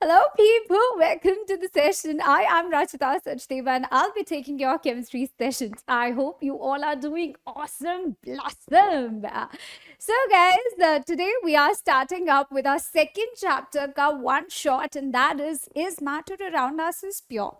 Hello, people. Welcome to the session. I am Rachita Sachdeva and I'll be taking your chemistry sessions. I hope you all are doing awesome, blossom. So, guys, today we are starting up with our second chapter, ka one shot, and that is matter around us is pure?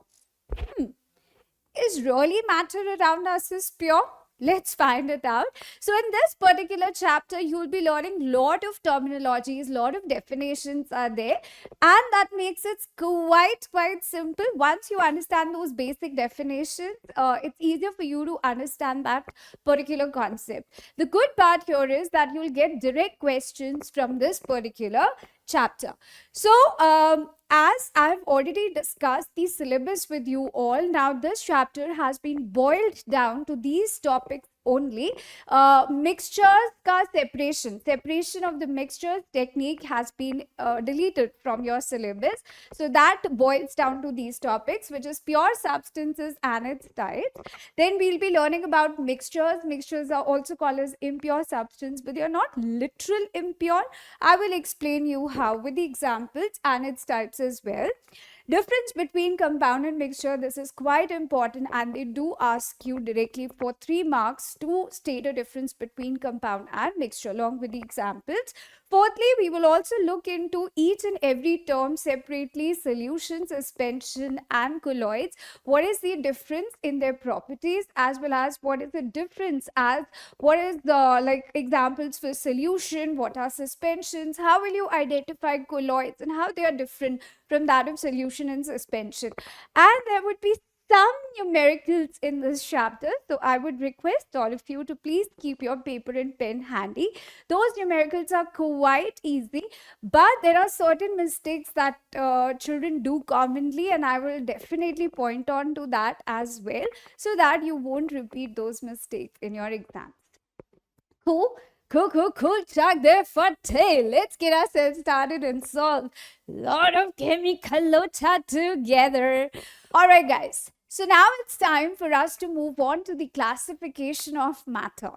Is really matter around us is pure? Let's find it out. So in this particular chapter, you'll be learning lot of terminologies, lot of definitions are there, and that makes it quite simple. Once you understand those basic definitions, it's easier for you to understand that particular concept. The good part here is that you'll get direct questions from this particular chapter. So as I've already discussed the syllabus with you all, now this chapter has been boiled down to these topics only. Mixtures ka separation of the mixtures technique has been deleted from your syllabus. So that boils down to these topics, which is pure substances and its types. Then we'll be learning about mixtures. Mixtures are also called as impure substance, but they are not literal impure. I will explain you how with the examples and its types as well. Difference between compound and mixture, this is quite important, and they do ask you directly for 3 marks to state a difference between compound and mixture along with the examples. Fourthly, we will also look into each and every term separately: solution, suspension and colloids. What is the difference in their properties, as well as what is the difference as what is the examples for solution, what are suspensions, how will you identify colloids and how they are different from that of solution and suspension. And there would be some numericals in this chapter, so I would request all of you to please keep your paper and pen handy. Those numericals are quite easy, but there are certain mistakes that children do commonly, and I will definitely point on to that as well, so that you won't repeat those mistakes in your exams. Cool. Cool. Chuck there for tail. Let's get ourselves started and solve a lot of chemical lota together. All right, guys. So now it's time for us to move on to the classification of matter.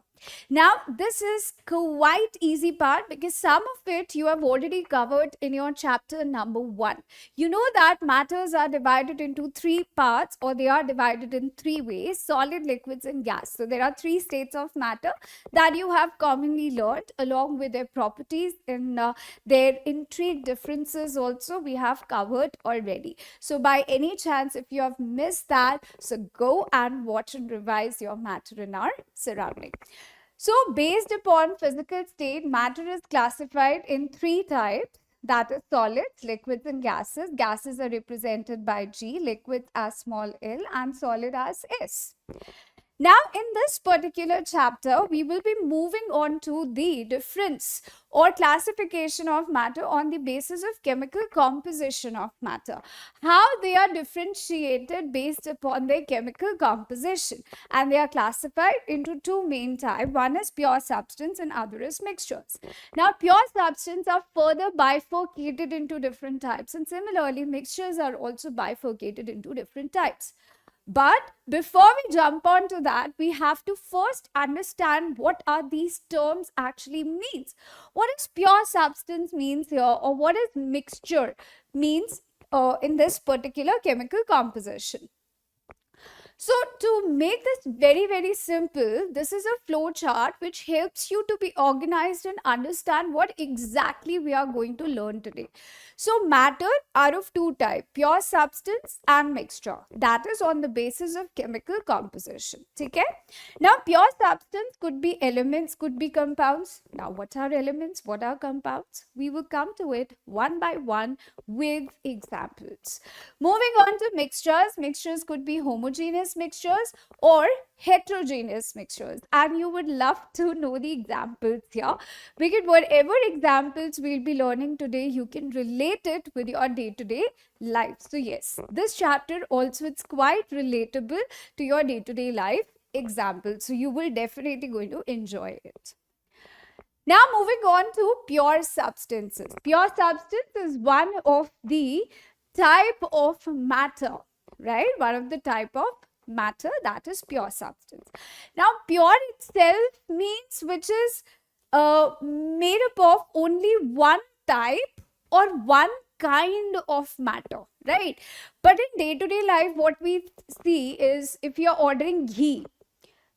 Now, this is quite easy part because some of it you have already covered in your chapter number 1. You know that matters are divided into 3 parts, or they are divided in 3 ways: solid, liquids and gas. So there are 3 states of matter that you have commonly learned, along with their properties and their intrigue differences also we have covered already. So by any chance, if you have missed that, so go and watch and revise your matter in our surrounding. So based upon physical state, matter is classified in 3 types, that is solids, liquids and gases. Gases are represented by G, liquids as small l and solid as S. Now, in this particular chapter, we will be moving on to the difference or classification of matter on the basis of chemical composition of matter. How they are differentiated based upon their chemical composition. And they are classified into 2 main types. One is pure substance and other is mixtures. Now, pure substance are further bifurcated into different types, and similarly, mixtures are also bifurcated into different types. But before we jump on to that, we have to first understand what are these terms actually means. What is pure substance means here, or what is mixture means in this particular chemical composition. So to make this very simple, this is a flow chart which helps you to be organized and understand what exactly we are going to learn today. So matter are of 2 types, pure substance and mixture. That is on the basis of chemical composition. Okay? Now pure substance could be elements, could be compounds. Now what are elements? What are compounds? We will come to it one by one with examples. Moving on to mixtures. Mixtures could be homogeneous mixtures or heterogeneous mixtures, and you would love to know the examples here, because whatever examples we'll be learning today, you can relate it with your day-to-day life. So yes, this chapter also, it's quite relatable to your day-to-day life examples, so you will definitely going to enjoy it. Now moving on to pure substances. Pure substance is one of the type of matter, right? One of the type of matter, that is pure substance. Now pure itself means which is made up of only one type or one kind of matter, right? But in day-to-day life, what we see is if you're ordering ghee,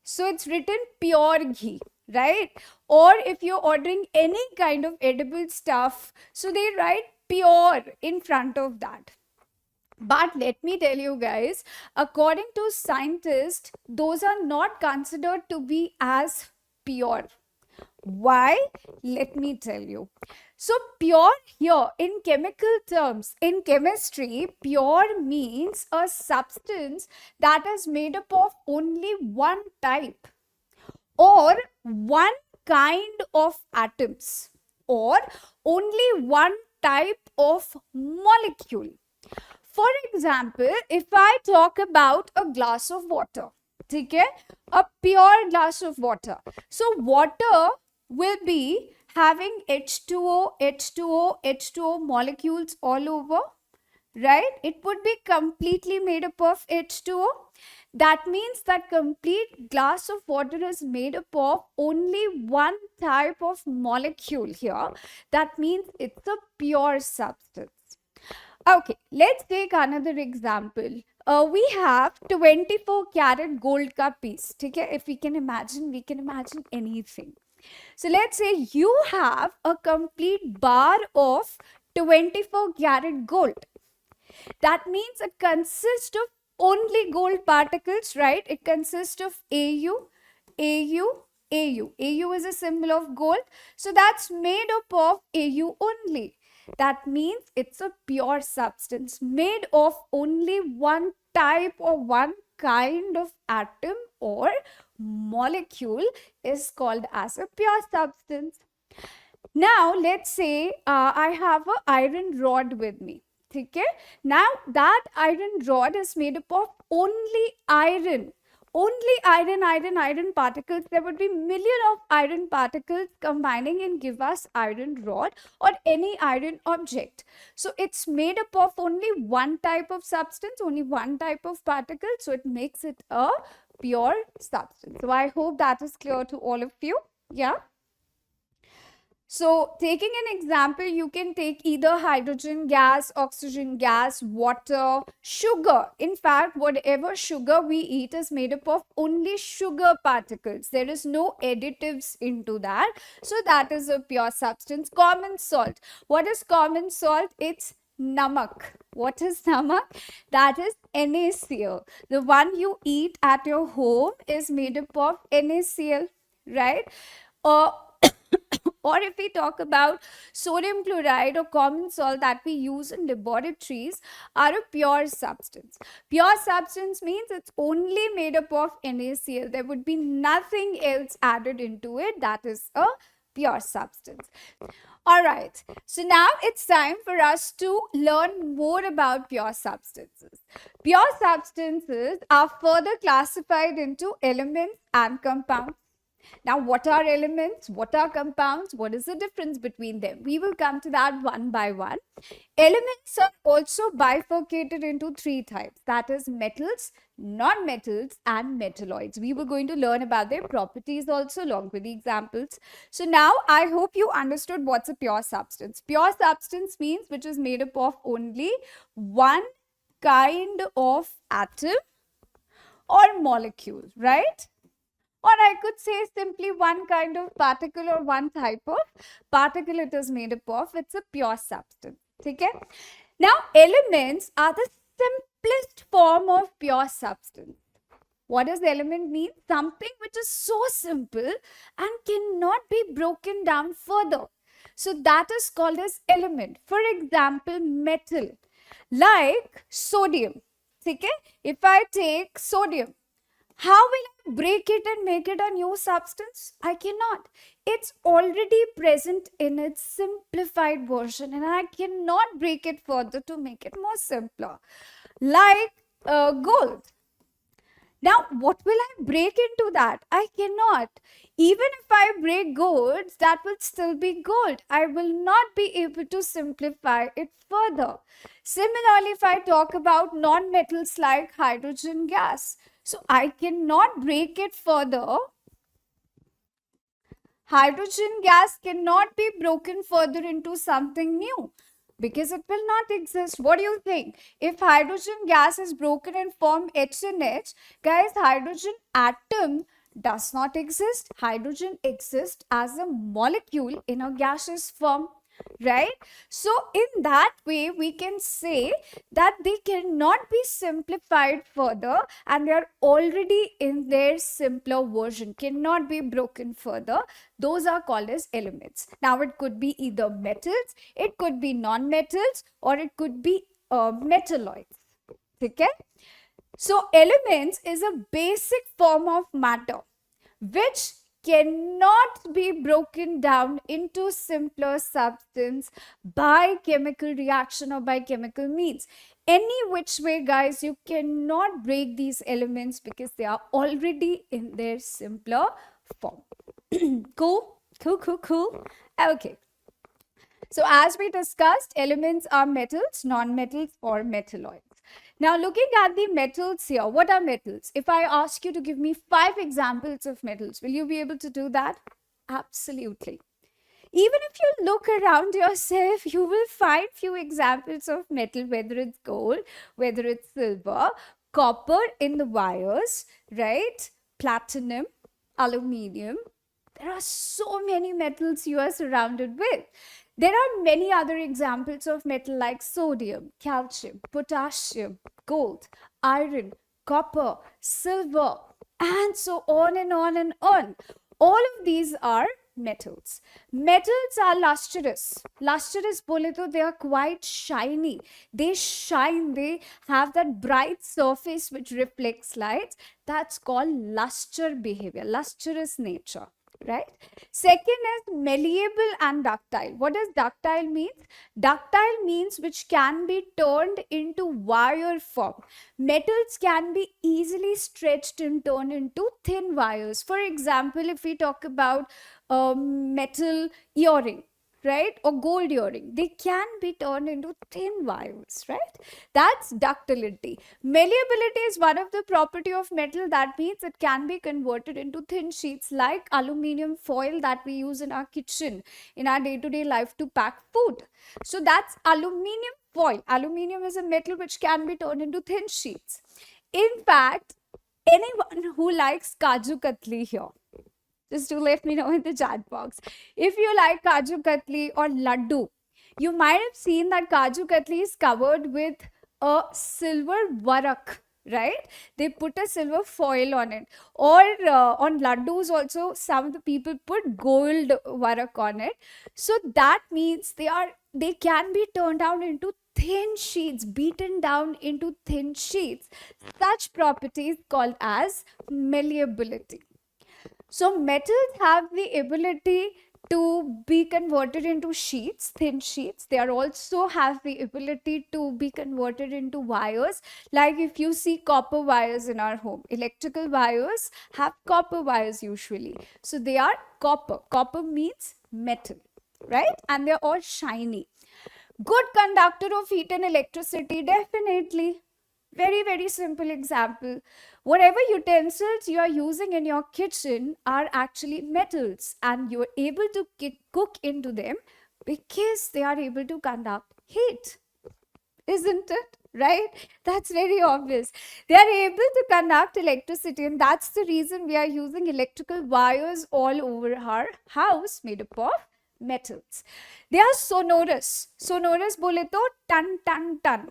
so it's written pure ghee, right? Or if you're ordering any kind of edible stuff, so they write pure in front of that. But let me tell you guys, according to scientists, those are not considered to be as pure. Why? Let me tell you. So, pure here in chemical terms, in chemistry, pure means a substance that is made up of only one type or one kind of atoms or only one type of molecule. For example, if I talk about a glass of water, okay, a pure glass of water. So water will be having H2O, H2O, H2O molecules all over, right? It would be completely made up of H2O. That means that complete glass of water is made up of only one type of molecule here. That means it's a pure substance. Okay, let's take another example. We have 24 karat gold ka piece. Okay? If we can imagine anything. So let's say you have a complete bar of 24 karat gold. That means it consists of only gold particles, right? It consists of AU, AU, AU. AU is a symbol of gold. So that's made up of AU only. That means it's a pure substance made of only one type or one kind of atom or molecule is called as a pure substance. Now, let's say I have an iron rod with me. Okay? Now, that iron rod is made up of only iron. Only iron particles. There would be million of iron particles combining and give us iron rod or any iron object. So it's made up of only one type of substance, only one type of particle. So it makes it a pure substance. So I hope that is clear to all of you. Yeah. So taking an example, you can take either hydrogen gas, oxygen gas, water, sugar. In fact, whatever sugar we eat is made up of only sugar particles. There is no additives into that. So that is a pure substance. Common salt. What is common salt? It's namak. What is namak? That is NaCl. The one you eat at your home is made up of NaCl, right? Or if we talk about sodium chloride or common salt that we use in laboratories are a pure substance. Pure substance means it's only made up of NaCl. There would be nothing else added into it. That is a pure substance. All right. So now it's time for us to learn more about pure substances. Pure substances are further classified into elements and compounds. Now, what are elements? What are compounds? What is the difference between them? We will come to that one by one. Elements are also bifurcated into three types. That is metals, non-metals and metalloids. We were going to learn about their properties also along with the examples. So now I hope you understood what's a pure substance. Pure substance means which is made up of only one kind of atom or molecule, right? Or I could say simply one kind of particle or one type of particle it is made up of. It's a pure substance. Okay? Now, elements are the simplest form of pure substance. What does element mean? Something which is so simple and cannot be broken down further. So that is called as element. For example, metal like sodium. Okay? If I take sodium, how will I break it and make it a new substance? I cannot. It's already present in its simplified version and I cannot break it further to make it more simpler. Like gold. Now, what will I break into that? I cannot. Even if I break gold, that will still be gold. I will not be able to simplify it further. Similarly, if I talk about non-metals like hydrogen gas, so I cannot break it further. Hydrogen gas cannot be broken further into something new. because it will not exist. What do you think? If hydrogen gas is broken and form HNH, guys, hydrogen atom does not exist. Hydrogen exists as a molecule in a gaseous form, right? So in that way, we can say that they cannot be simplified further, and they are already in their simpler version, cannot be broken further. Those are called as elements. Now it could be either metals, it could be non-metals, or it could be metalloids. Okay? So elements is a basic form of matter which cannot be broken down into simpler substance by chemical reaction or by chemical means. Any which way, guys, you cannot break these elements because they are already in their simpler form. Cool? Cool. Okay. So as we discussed, elements are metals, non-metals, or metalloids. Now, looking at the metals here, what are metals? If I ask you to give me 5 examples of metals, will you be able to do that? Absolutely. Even if you look around yourself, you will find few examples of metal, whether it's gold, whether it's silver, copper in the wires, right? Platinum, aluminium. There are so many metals you are surrounded with. There are many other examples of metal like sodium, calcium, potassium, gold, iron, copper, silver, and so on and on and on. All of these are metals. Metals are lustrous. Lustrous bole to they are quite shiny. They shine. They have that bright surface which reflects light. That's called luster behavior, lustrous nature. Right? Second is malleable and ductile. What does ductile mean? Ductile means which can be turned into wire form. Metals can be easily stretched and turned into thin wires. For example, if we talk about metal earring, right, or gold earring, they can be turned into thin wires, right? That's ductility. Malleability is one of the property of metal. That means it can be converted into thin sheets like aluminium foil that we use in our kitchen, in our day-to-day life to pack food. So that's aluminium foil. Aluminium is a metal which can be turned into thin sheets. In fact, anyone who likes Kaju Katli here, just do let me know in the chat box. If you like Kaju Katli or Laddu, you might have seen that Kaju Katli is covered with a silver varak, right? They put a silver foil on it. Or on Laddus also, some of the people put gold varak on it. So that means they can be turned down into thin sheets, beaten down into thin sheets. Such properties called as malleability. So metals have the ability to be converted into sheets, thin sheets. They are also have the ability to be converted into wires. Like if you see copper wires in our home, electrical wires have copper wires usually. So they are copper. Copper means metal, right? And they're all shiny. Good conductor of heat and electricity, definitely. Very, very simple example. Whatever utensils you are using in your kitchen are actually metals, and you're able to cook into them because they are able to conduct heat. Isn't it? Right? That's very obvious. They are able to conduct electricity, and that's the reason we are using electrical wires all over our house made up of metals. They are sonorous. Sonorous bole to tan tan tan.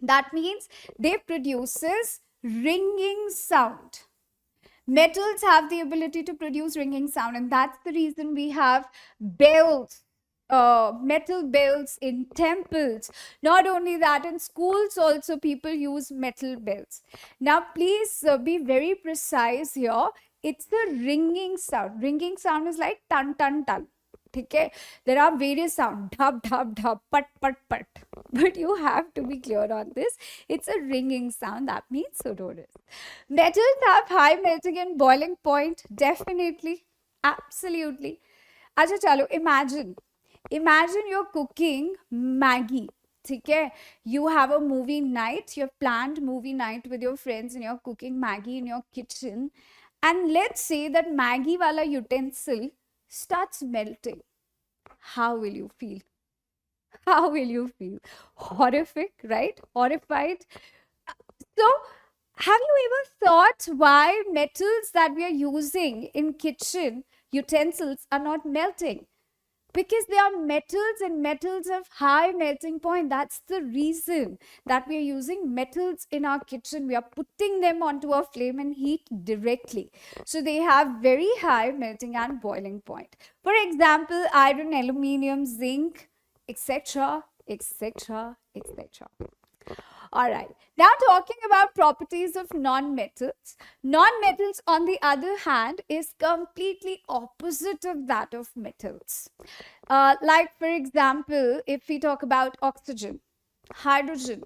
That means they produces ringing sound. Metals have the ability to produce ringing sound, and that's the reason we have bells, metal bells in temples. Not only that, in schools also people use metal bells. Now please be very precise here. It's the ringing sound. Ringing sound is like tan tan tan. Okay, there are various sounds, dhab dhab dhab, pat pat pat, but you have to be clear on this. It's a ringing sound. That means sonorous. Metals have high melting and boiling point, definitely, absolutely. Acha chalo, imagine you're cooking Maggie. Okay, you have a movie night, you have planned movie night with your friends and you're cooking Maggie in your kitchen, and let's say that Maggie wala utensil starts melting. How will you feel? How will you feel? Horrific, right? Horrified. So, have you ever thought why metals that we are using in kitchen utensils are not melting? Because they are metals and metals have high melting point. That's the reason that we are using metals in our kitchen. We are putting them onto a flame and heat directly. So they have very high melting and boiling point. For example, iron, aluminium, zinc, etc., etc., etc. All right. Now talking about properties of non-metals. Non-metals, on the other hand, is completely opposite of that of metals. Like for example, if we talk about oxygen, hydrogen,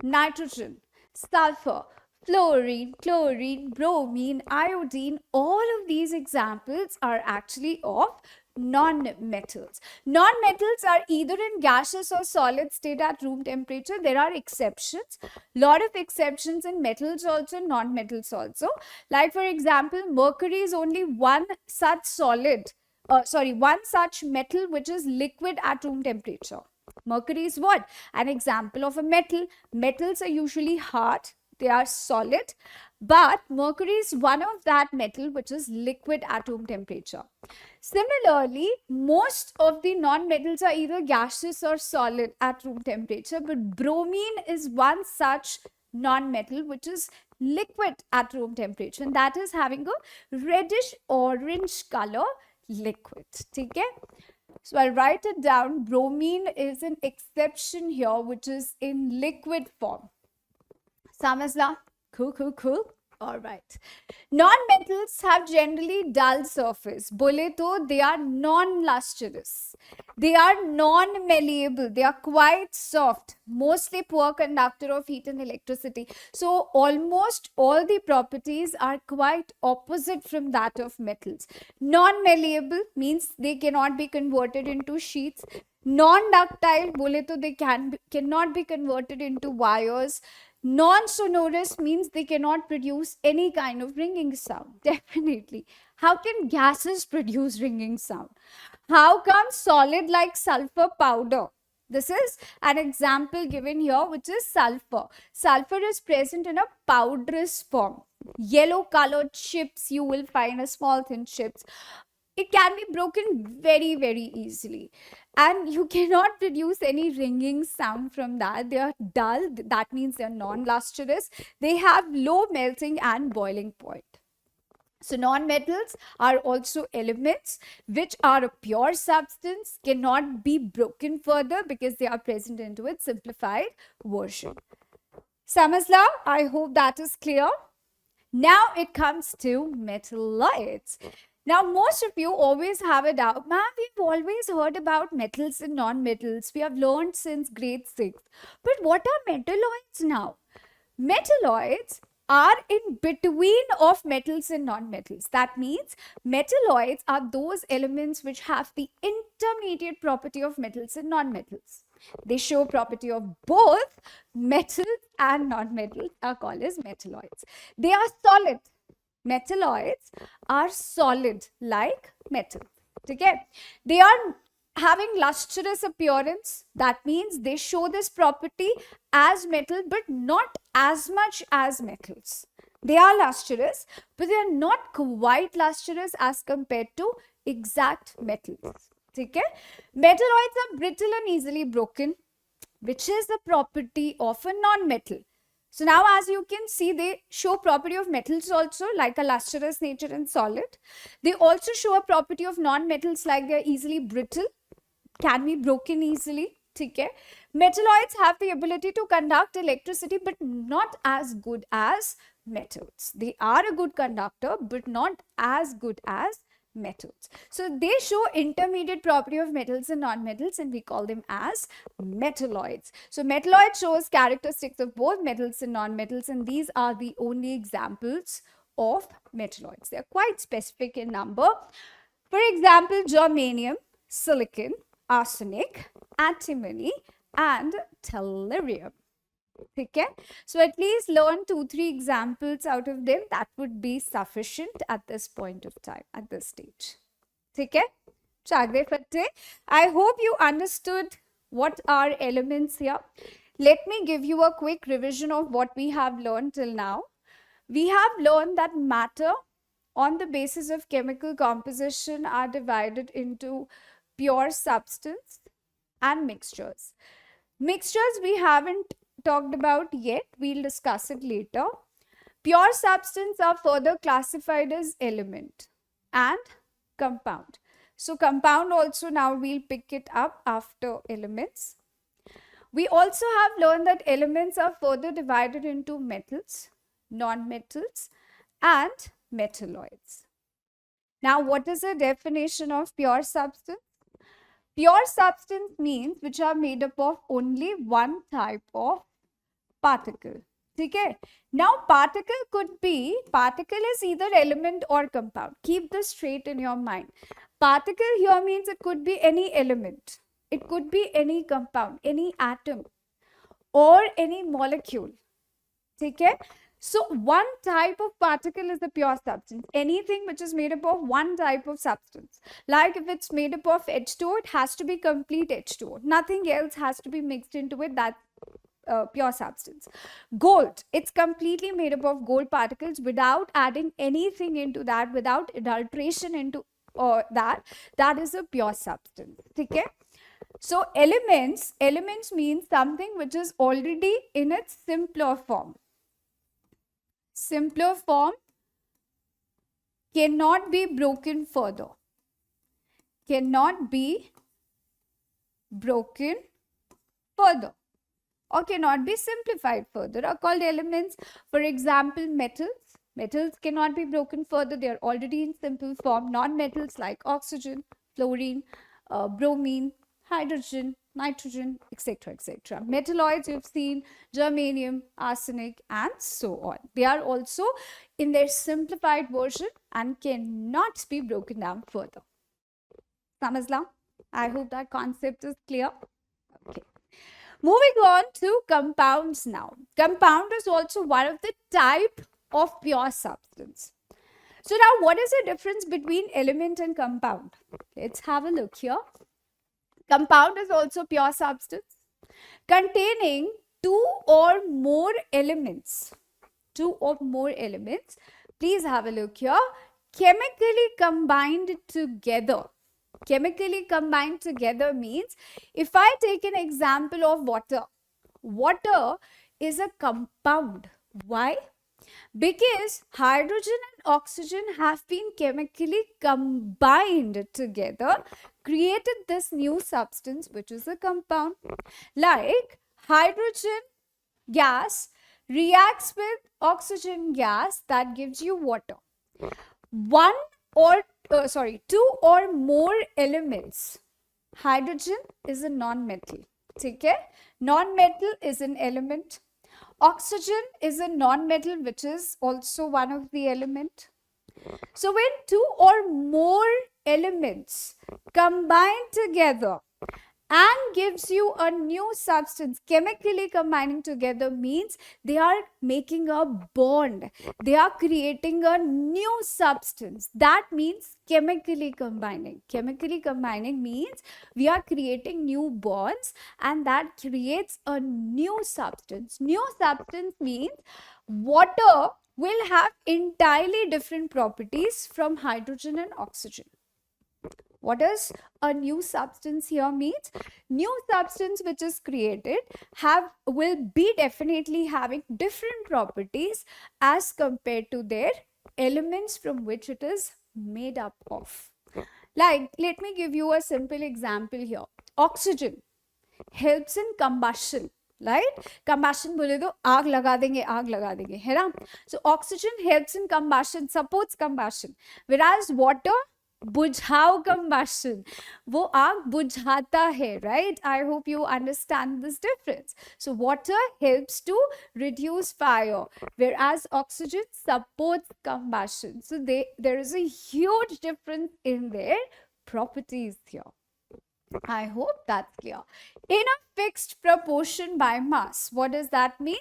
nitrogen, sulfur, fluorine, chlorine, bromine, iodine, all of these examples are actually of non-metals. Non-metals are either in gaseous or solid state at room temperature. There are exceptions. Lot of exceptions in metals also, non-metals also. Like for example, mercury is only one such one such metal which is liquid at room temperature. Mercury is what? An example of a metal. Metals are usually hard, they are solid, but mercury is one of that metal which is liquid at room temperature. Similarly, most of the non-metals are either gaseous or solid at room temperature, but bromine is one such non-metal which is liquid at room temperature, and that is having a reddish orange color liquid. Okay? So I'll write it down. Bromine is an exception here, which is in liquid form. Samajla? Cool, cool, cool. All right. Non-metals have generally dull surface. Bole to they are non-lustrous. They are non-malleable. They are quite soft. Mostly poor conductor of heat and electricity. So almost all the properties are quite opposite from that of metals. Non-malleable means they cannot be converted into sheets. Non-ductile, bole to they cannot be converted into wires. Non-sonorous means they cannot produce any kind of ringing sound. Definitely. How can gases produce ringing sound? How come solid like sulfur powder? This is an example given here, which is sulfur. Sulfur is present in a powderous form. Yellow colored chips, you will find a small thin chips. It can be broken very, very easily. And you cannot produce any ringing sound from that. They are dull. That means they are non-lustrous. They have low melting and boiling point. So non-metals are also elements which are a pure substance, cannot be broken further because they are present into its simplified version. Samajla, I hope that is clear. Now it comes to metalloids. Now, most of you always have a doubt. Ma'am, we've always heard about metals and non-metals. We have learned since grade 6. But what are metalloids now? Metalloids are in between of metals and non-metals. That means metalloids are those elements which have the intermediate property of metals and non-metals. They show property of both metals and non-metals are called as metalloids. They are solid. Metalloids are solid like metal. Okay? They are having lustrous appearance. That means they show this property as metal but not as much as metals. They are lustrous, but they are not quite lustrous as compared to exact metals. Okay? Metalloids are brittle and easily broken, which is the property of a non-metal. So now as you can see, they show property of metals also, like a lustrous nature and solid. They also show a property of non-metals, like they are easily brittle, can be broken easily. Okay? Metalloids have the ability to conduct electricity but not as good as metals. They are a good conductor but not as good as metals. So they show intermediate property of metals and non-metals, and we call them as metalloids. So metalloid shows characteristics of both metals and non-metals, and these are the only examples of metalloids. They are quite specific in number. For example, germanium, silicon, arsenic, antimony, and tellurium. Okay, so at least learn 2-3 examples out of them. That would be sufficient at this point of time, at this stage. Okay, Chagre Fatte. I hope you understood What are elements here? Let me give you a quick revision of what we have learned till now. We have learned that matter on the basis of chemical composition are divided into pure substance and mixtures. Mixtures we haven't talked about yet. We'll discuss it later. Pure substance are further classified as element and compound. So compound also now we'll pick it up after elements. We also have learned that elements are further divided into metals, non-metals and metalloids. Now what is the definition of pure substance? Pure substance means which are made up of only one type of particle. Okay. Now particle is either element or compound. Keep this straight in your mind. Particle here means it could be any element. It could be any compound, any atom or any molecule. Okay. So one type of particle is a pure substance. Anything which is made up of one type of substance. Like if it's made up of H2O, it has to be complete H2O. Nothing else has to be mixed into it. That's pure substance. Gold, it's completely made up of gold particles without adding anything into that, without adulteration into that. That is a pure substance. Okay. So elements means something which is already in its simpler form. Simpler form cannot be broken further. Cannot be broken further or cannot be simplified further are called elements. For example, metals. Metals cannot be broken further. They are already in simple form. Non-metals like oxygen, fluorine, bromine, hydrogen, nitrogen, etc., etc. Metalloids you've seen, germanium, arsenic and so on. They are also in their simplified version and cannot be broken down further. Samajla? I hope that concept is clear. Okay. Moving on to compounds now. Compound is also one of the type of pure substance. So now what is the difference between element and compound? Let's have a look here. Compound is also pure substance containing two or more elements. Two or more elements. Please have a look here. Chemically combined together. Chemically combined together means if I take an example of water. Water is a compound. Why? Because hydrogen and oxygen have been chemically combined together, created this new substance which is a compound. Like hydrogen gas reacts with oxygen gas, that gives you water. Two or more elements. Hydrogen is a non-metal. Okay? Non-metal is an element. Oxygen is a non-metal which is also one of the element. So when two or more elements combine together and gives you a new substance, chemically combining together means they are making a bond. They are creating a new substance. That means chemically combining. Chemically combining means we are creating new bonds and that creates a new substance. New substance means water will have entirely different properties from hydrogen and oxygen. What does a new substance here means? New substance which is created will be definitely having different properties as compared to their elements from which it is made up of. Like, let me give you a simple example here. Oxygen helps in combustion. Right? Combustion बोले तो आग लगा देंगे है ना? So oxygen helps in combustion, supports combustion, whereas water बुझाओ combustion, वो आग बुझाता है. Right? I hope you understand this difference. So water helps to reduce fire, whereas oxygen supports combustion. So there is a huge difference in their properties here. I hope that's clear. In a fixed proportion by mass. What does that mean?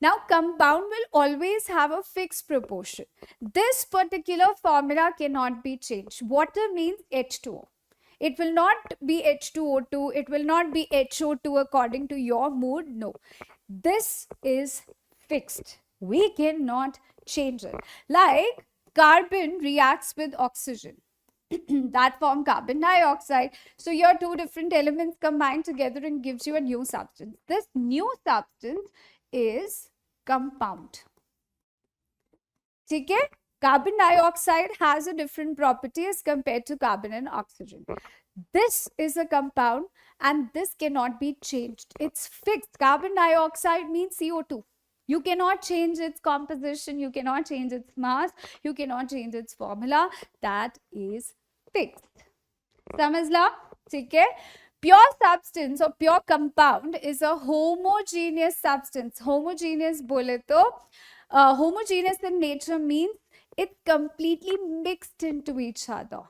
Now, compound will always have a fixed proportion. This particular formula cannot be changed. Water means H2O. It will not be H2O2. It will not be HO2 according to your mood. No, this is fixed. We cannot change it. Like carbon reacts with oxygen that form carbon dioxide. So your two different elements combine together and gives you a new substance. This new substance is compound. Okay? Carbon dioxide has a different property as compared to carbon and oxygen. This is a compound and this cannot be changed. It's fixed. Carbon dioxide means CO2. You cannot change its composition. You cannot change its mass. You cannot change its formula. That is fixed. समझला? ठीक है? Pure substance or pure compound is a homogeneous substance. Homogeneous बोले तो homogeneous in nature means it's completely mixed into each other.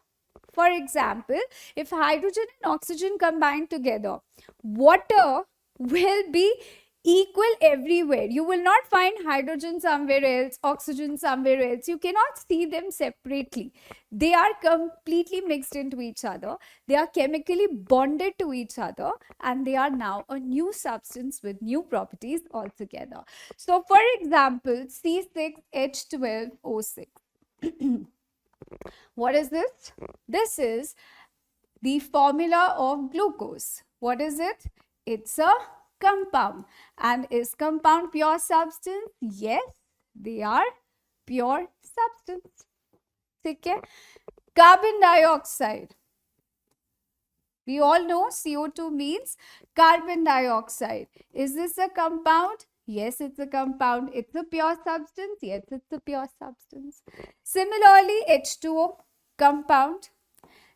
For example, if hydrogen and oxygen combine together, water will be equal everywhere. You will not find hydrogen somewhere else, oxygen somewhere else. You cannot see them separately. They are completely mixed into each other. They are chemically bonded to each other and they are now a new substance with new properties altogether. So for example, C6H12O6. What is this? This is the formula of glucose. What is it? It's a compound. And is compound pure substance? Yes, they are pure substance. Okay? Carbon dioxide. We all know CO2 means carbon dioxide. Is this a compound? Yes, it's a compound. It's a pure substance. Yes, it's a pure substance. Similarly, H2O, compound.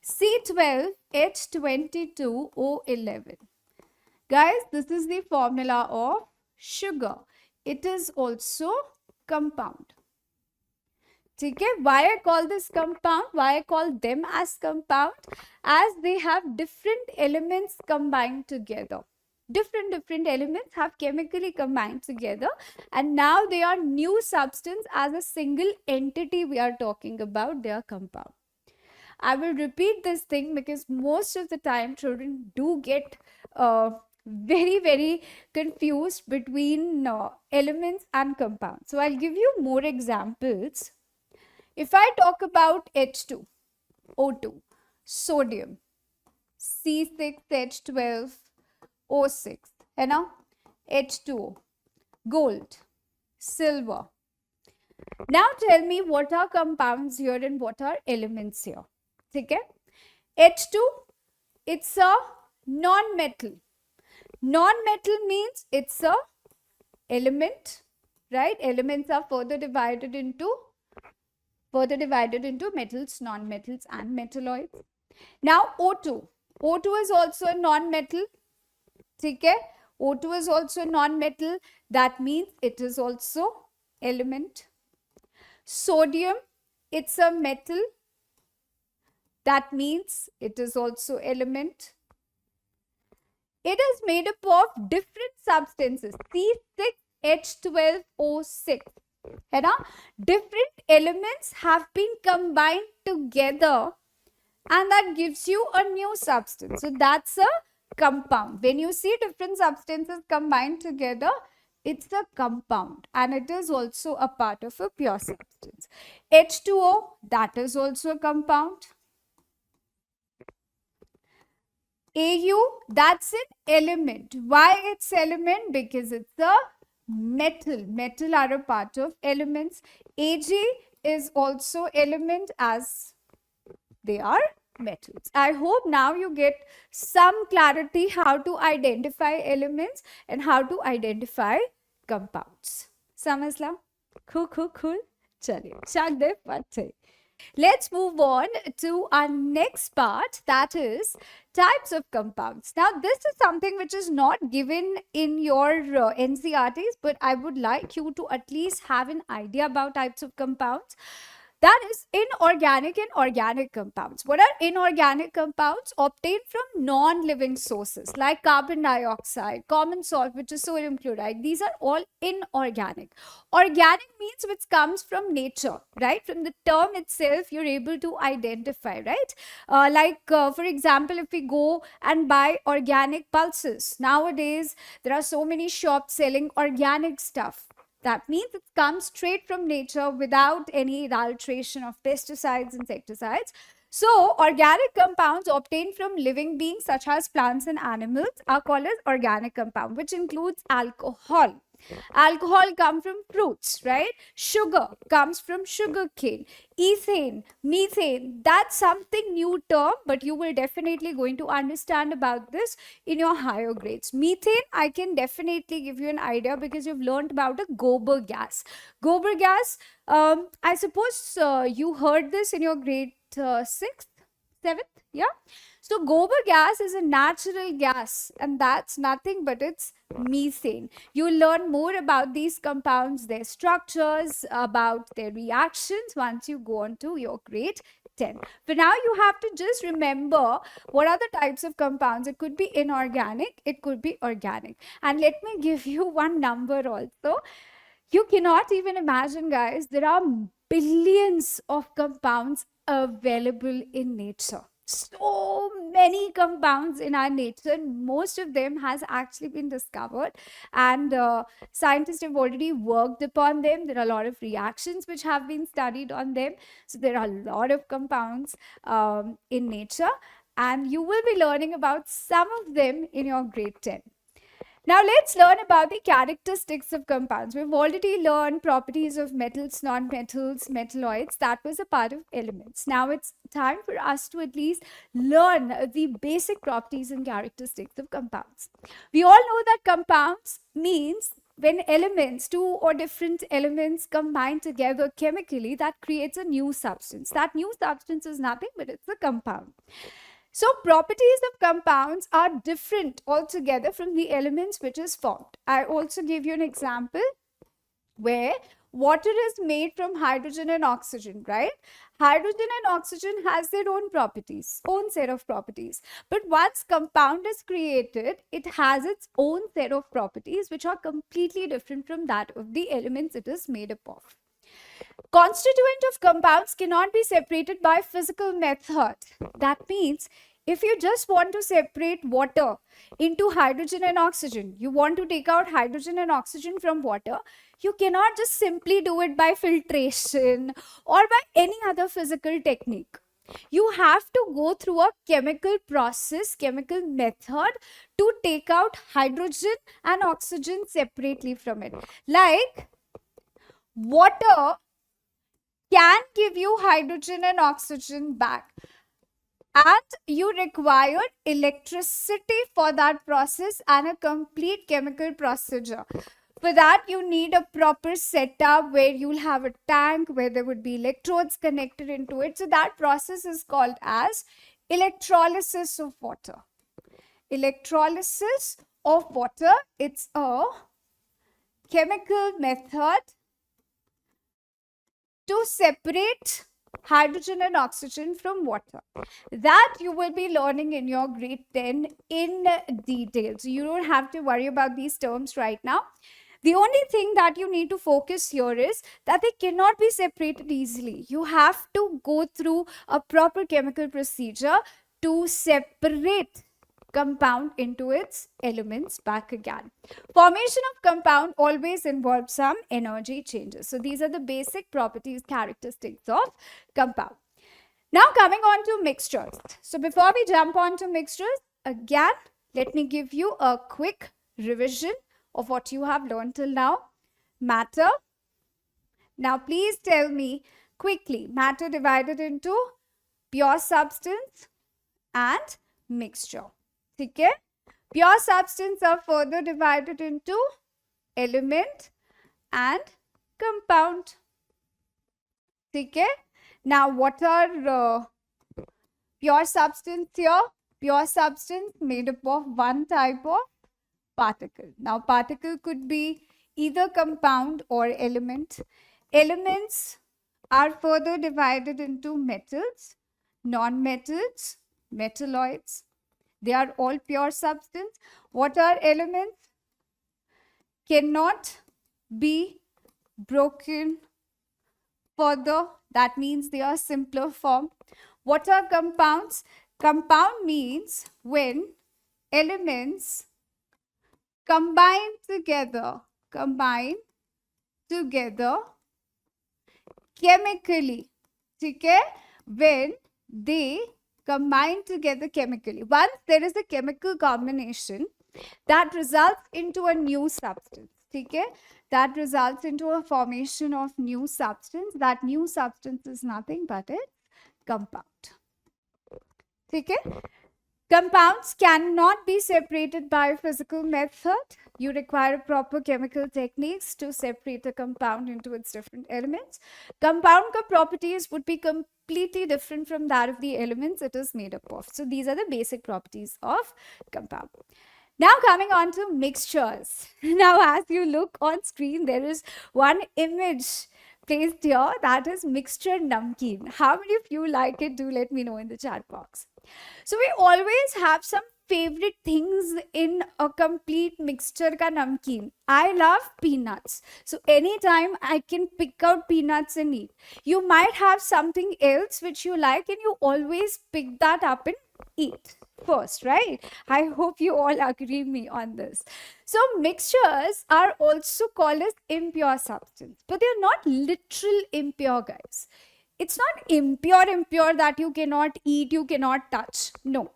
C12H22O11. Guys, this is the formula of sugar. It is also compound. Okay, why I call this compound? Why I call them as compound? As they have different elements combined together. Different elements have chemically combined together and now they are new substance as a single entity we are talking about. They are compound. I will repeat this thing because most of the time children do get very confused between elements and compounds. So I'll give you more examples. If I talk about H2O2, sodium, C6H12O6, है ना? H2O, gold, silver. Now tell me what are compounds here and what are elements here. Okay? H2, it's a non-metal. Non-metal means it's a element, right? Elements are further divided into metals, non-metals and metalloids. Now O2. O2 is also a non-metal. Okay? O2 is also non-metal. That means it is also element. Sodium, it's a metal. That means it is also element. It is made up of different substances. C6H12O6. Different elements have been combined together and that gives you a new substance. So that's a compound. When you see different substances combined together, it's a compound and it is also a part of a pure substance. H2O, that is also a compound. Au, that's an element. Why it's element? Because it's a metal. Metal are a part of elements. Ag is also element as they are metals. I hope now you get some clarity how to identify elements and how to identify compounds. समझला? Cool. चलिए, चक दे पत्ते. Let's move on to our next part, that is types of compounds. Now, this is something which is not given in your NCERTs, but I would like you to at least have an idea about types of compounds. That is inorganic and organic compounds. What are inorganic compounds? Obtained from non-living sources like carbon dioxide, common salt, which is sodium chloride. These are all inorganic. Organic means which comes from nature, right? From the term itself, you're able to identify, right? For example, if we go and buy organic pulses, nowadays there are so many shops selling organic stuff. That means it comes straight from nature without any adulteration of pesticides, insecticides. So, organic compounds obtained from living beings such as plants and animals are called as organic compound, which includes alcohol. Alcohol comes from fruits, right? Sugar comes from sugar cane. Ethane, methane, that's something new term, but you will definitely going to understand about this in your higher grades. Methane, I can definitely give you an idea because you've learned about a gobar gas. Gobar gas, I suppose you heard this in your grade 6th, 7th, yeah? So gobar gas is a natural gas, and that's nothing but it's methane. You'll learn more about these compounds, their structures, about their reactions once you go on to your grade 10. For now, you have to just remember what are the types of compounds. It could be inorganic, it could be organic. And let me give you one number also. You cannot even imagine, guys, there are billions of compounds available in nature. So many compounds in our nature, most of them has actually been discovered, and scientists have already worked upon them. There are a lot of reactions which have been studied on them. So there are a lot of compounds in nature, and you will be learning about some of them in your grade 10. Now let's learn about the characteristics of compounds. We've already learned properties of metals, non-metals, metalloids. That was a part of elements. Now it's time for us to at least learn the basic properties and characteristics of compounds. We all know that compounds means when elements, two or different elements combine together chemically, that creates a new substance. That new substance is nothing but it's a compound. So properties of compounds are different altogether from the elements which is formed. I also give you an example where water is made from hydrogen and oxygen, right? Hydrogen and oxygen has their own properties, own set of properties. But once compound is created, it has its own set of properties which are completely different from that of the elements it is made up of. Constituent of compounds cannot be separated by physical method. That means if you just want to separate water into hydrogen and oxygen, you want to take out hydrogen and oxygen from water, you cannot just simply do it by filtration or by any other physical technique. You have to go through a chemical process, chemical method to take out hydrogen and oxygen separately from it. Like water can give you hydrogen and oxygen back, and you require electricity for that process and a complete chemical procedure. For that, you need a proper setup where you'll have a tank where there would be electrodes connected into it. So that process is called as electrolysis of water. Electrolysis of water, it's a chemical method to separate hydrogen and oxygen from water. That you will be learning in your grade 10 in detail. So you don't have to worry about these terms right now. The only thing that you need to focus here is that they cannot be separated easily. You have to go through a proper chemical procedure to separate compound into its elements back again. Formation of compound always involves some energy changes. So these are the basic properties, characteristics of compound. Now coming on to mixtures. So before we jump on to mixtures, again, let me give you a quick revision of what you have learned till now. Matter. Now please tell me quickly, matter divided into pure substance and mixture. Okay? Pure substance are further divided into element and compound. Okay? Now what are pure substance here? Pure substance made up of one type of particle. Now particle could be either compound or element. Elements are further divided into metals, non-metals, metalloids. They are all pure substance. What are elements? Cannot be broken further. That means they are simpler form. What are compounds? Compound means when elements combine together chemically. Okay? When they combine together chemically. Once there is a chemical combination that results into a new substance. Okay? That results into a formation of new substance. That new substance is nothing but a compound. Okay? Compounds cannot be separated by physical method. You require proper chemical techniques to separate a compound into its different elements. Compound properties would be completely different from that of the elements it is made up of. So these are the basic properties of compound. Now coming on to mixtures. Now as you look on screen, there is one image placed here, that is mixture namkeen. How many of you like it? Do let me know in the chat box. So we always have some favorite things in a complete mixture ka namkeen. I love peanuts. So anytime I can pick out peanuts and eat. You might have something else which you like and you always pick that up and eat first, right? I hope you all agree me on this. So mixtures are also called as impure substance, but they're not literal impure, guys. It's not impure that you cannot eat, you cannot touch. No.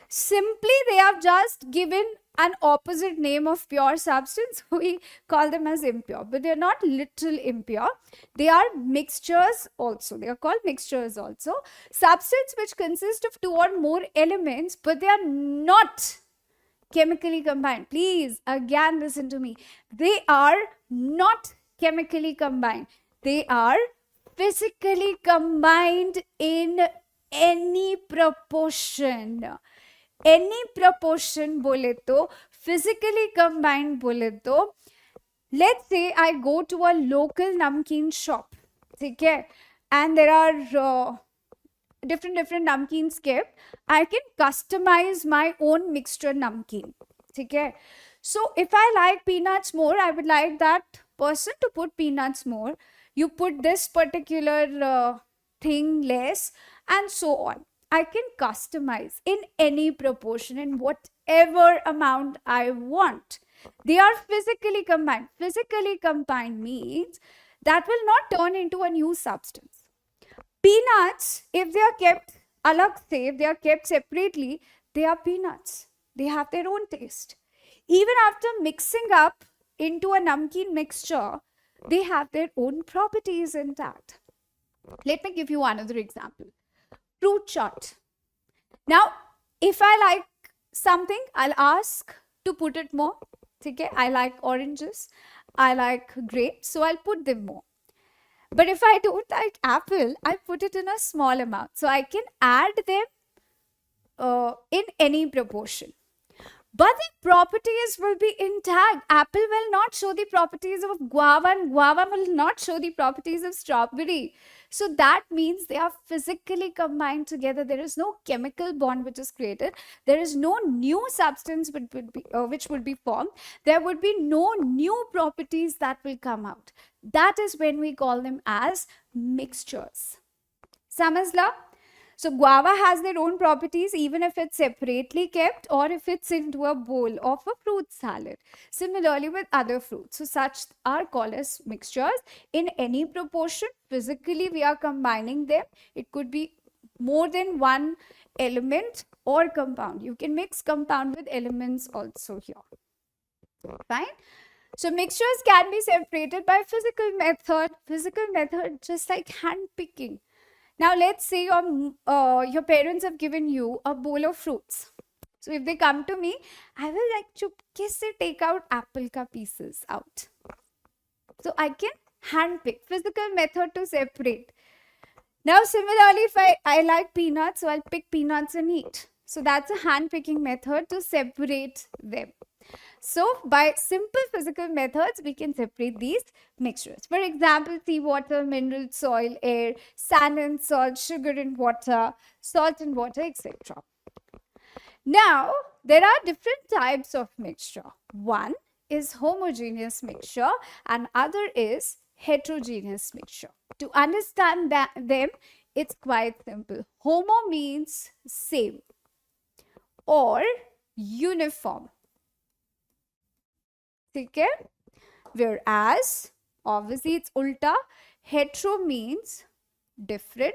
Simply they have just given an opposite name of pure substance. We call them as impure, but they're not literal impure. They are mixtures also. They are called mixtures also. Substance which consist of two or more elements, but they are not chemically combined. Please, again, listen to me. They are not chemically combined. They are physically combined in any proportion. Any proportion bole to, physically combined bole to, let's say I go to a local namkeen shop, okay, and there are different namkeens kept. I can customize my own mixture namkeen, okay. So if I like peanuts more, I would like that person to put peanuts more. You put this particular thing less, and so on. I can customize in any proportion, in whatever amount I want. They are physically combined. Physically combined means that will not turn into a new substance. Peanuts, if they are kept alag se, if they are kept separately, they are peanuts. They have their own taste. Even after mixing up into a namkeen mixture, they have their own properties intact. Let me give you another example. Fruit chart. Now, if I like something, I'll ask to put it more. Okay? I like oranges. I like grapes, so I'll put them more. But if I don't like apple, I put it in a small amount. So I can add them in any proportion. But the properties will be intact. Apple will not show the properties of guava, and guava will not show the properties of strawberry. So that means they are physically combined together. There is no chemical bond which is created. There is no new substance which would be formed. There would be no new properties that will come out. That is when we call them as mixtures. Samajla? So guava has their own properties even if it's separately kept or if it's into a bowl of a fruit salad. Similarly with other fruits. So such are called as mixtures in any proportion. Physically we are combining them. It could be more than one element or compound. You can mix compound with elements also here. Fine. So mixtures can be separated by physical method. Physical method just like hand picking. Now, let's say your parents have given you a bowl of fruits. So, if they come to me, I will like chupke se take out apple ka pieces out. So, I can hand pick. Physical method to separate. Now, similarly, if I like peanuts, so I'll pick peanuts and eat. So, that's a hand picking method to separate them. So by simple physical methods, we can separate these mixtures. For example, seawater, mineral soil, air, sand and salt, sugar and water, salt and water, etc. Now, there are different types of mixture. One is homogeneous mixture and other is heterogeneous mixture. To understand them, it's quite simple. Homo means same or uniform. Okay? Whereas, obviously it's ulta, hetero means different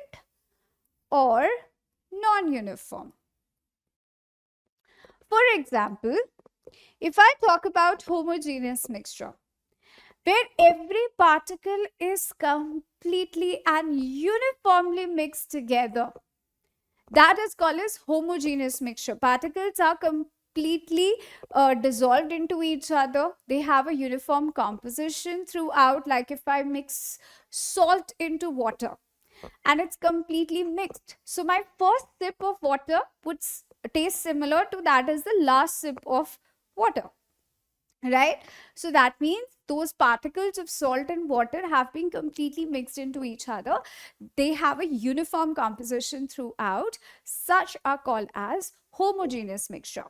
or non-uniform. For example, if I talk about homogeneous mixture, where every particle is completely and uniformly mixed together, that is called as homogeneous mixture. Particles are completely dissolved into each other. They have a uniform composition throughout. Like if I mix salt into water and it's completely mixed, so my first sip of water would taste similar to that as the last sip of water, right? So that means those particles of salt and water have been completely mixed into each other. They have a uniform composition throughout. Such are called as homogeneous mixture.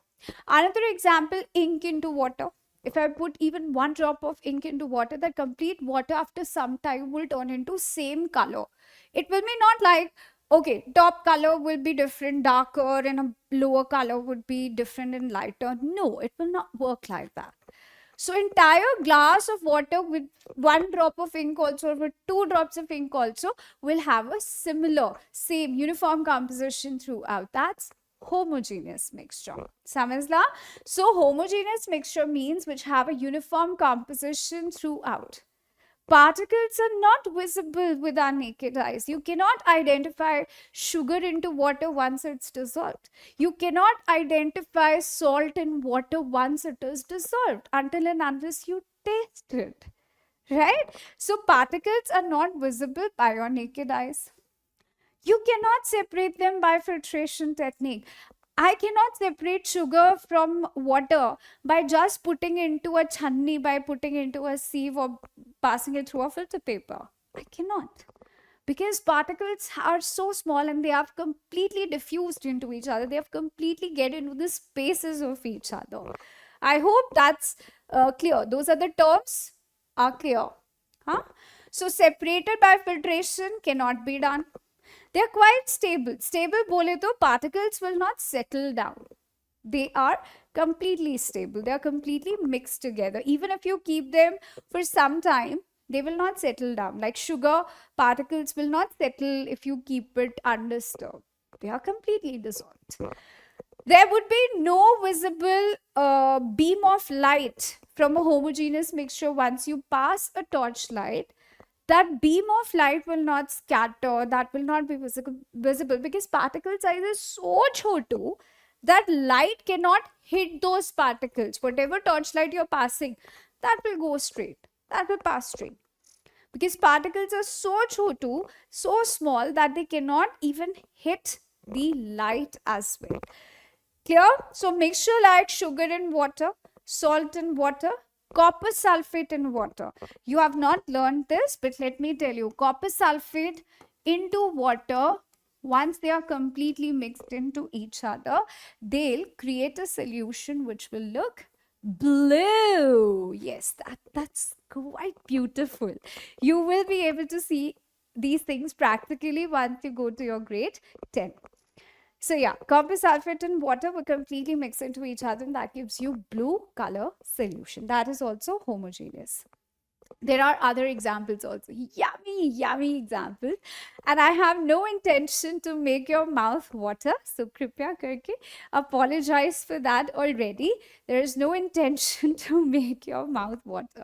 Another example, ink into water. If I put even one drop of ink into water, the complete water after some time will turn into same color. It will be not like, okay, top color will be different, darker, and a lower color would be different and lighter. No, it will not work like that. So entire glass of water with one drop of ink also, or with two drops of ink also, will have a similar, same uniform composition throughout. That's homogeneous mixture. Samajla? So homogeneous mixture means which have a uniform composition throughout. Particles are not visible with our naked eyes. You cannot identify sugar into water once it's dissolved. You cannot identify salt in water once it is dissolved until and unless you taste it. Right? So particles are not visible by your naked eyes. You cannot separate them by filtration technique. I cannot separate sugar from water by just putting into a channi, by putting into a sieve or passing it through a filter paper. I cannot. Because particles are so small and they have completely diffused into each other. They have completely get into the spaces of each other. I hope that's clear. Those are the terms are clear. Huh? So separated by filtration cannot be done. They're quite stable. Stable bole to particles will not settle down. They are completely stable. They are completely mixed together. Even if you keep them for some time, they will not settle down. Like sugar, particles will not settle if you keep it undisturbed. They are completely dissolved. There would be no visible beam of light from a homogeneous mixture once you pass a torchlight. That beam of light will not scatter, that will not be visible because particle size is so chotu that light cannot hit those particles. Whatever torchlight you're passing, that will go straight, that will pass straight. Because particles are so chotu, so small that they cannot even hit the light as well. Clear? So mixture like sugar and water, salt and water, copper sulfate in water. You have not learned this, but let me tell you, copper sulfate into water, once they are completely mixed into each other, they'll create a solution which will look blue. Yes, that's quite beautiful. You will be able to see these things practically once you go to your grade 10. So yeah, copper sulfate and water will completely mix into each other and that gives you blue color solution. That is also homogeneous. There are other examples also, yummy examples, and I have no intention to make your mouth water, so kripya karke apologize for that already. There is no intention to make your mouth water.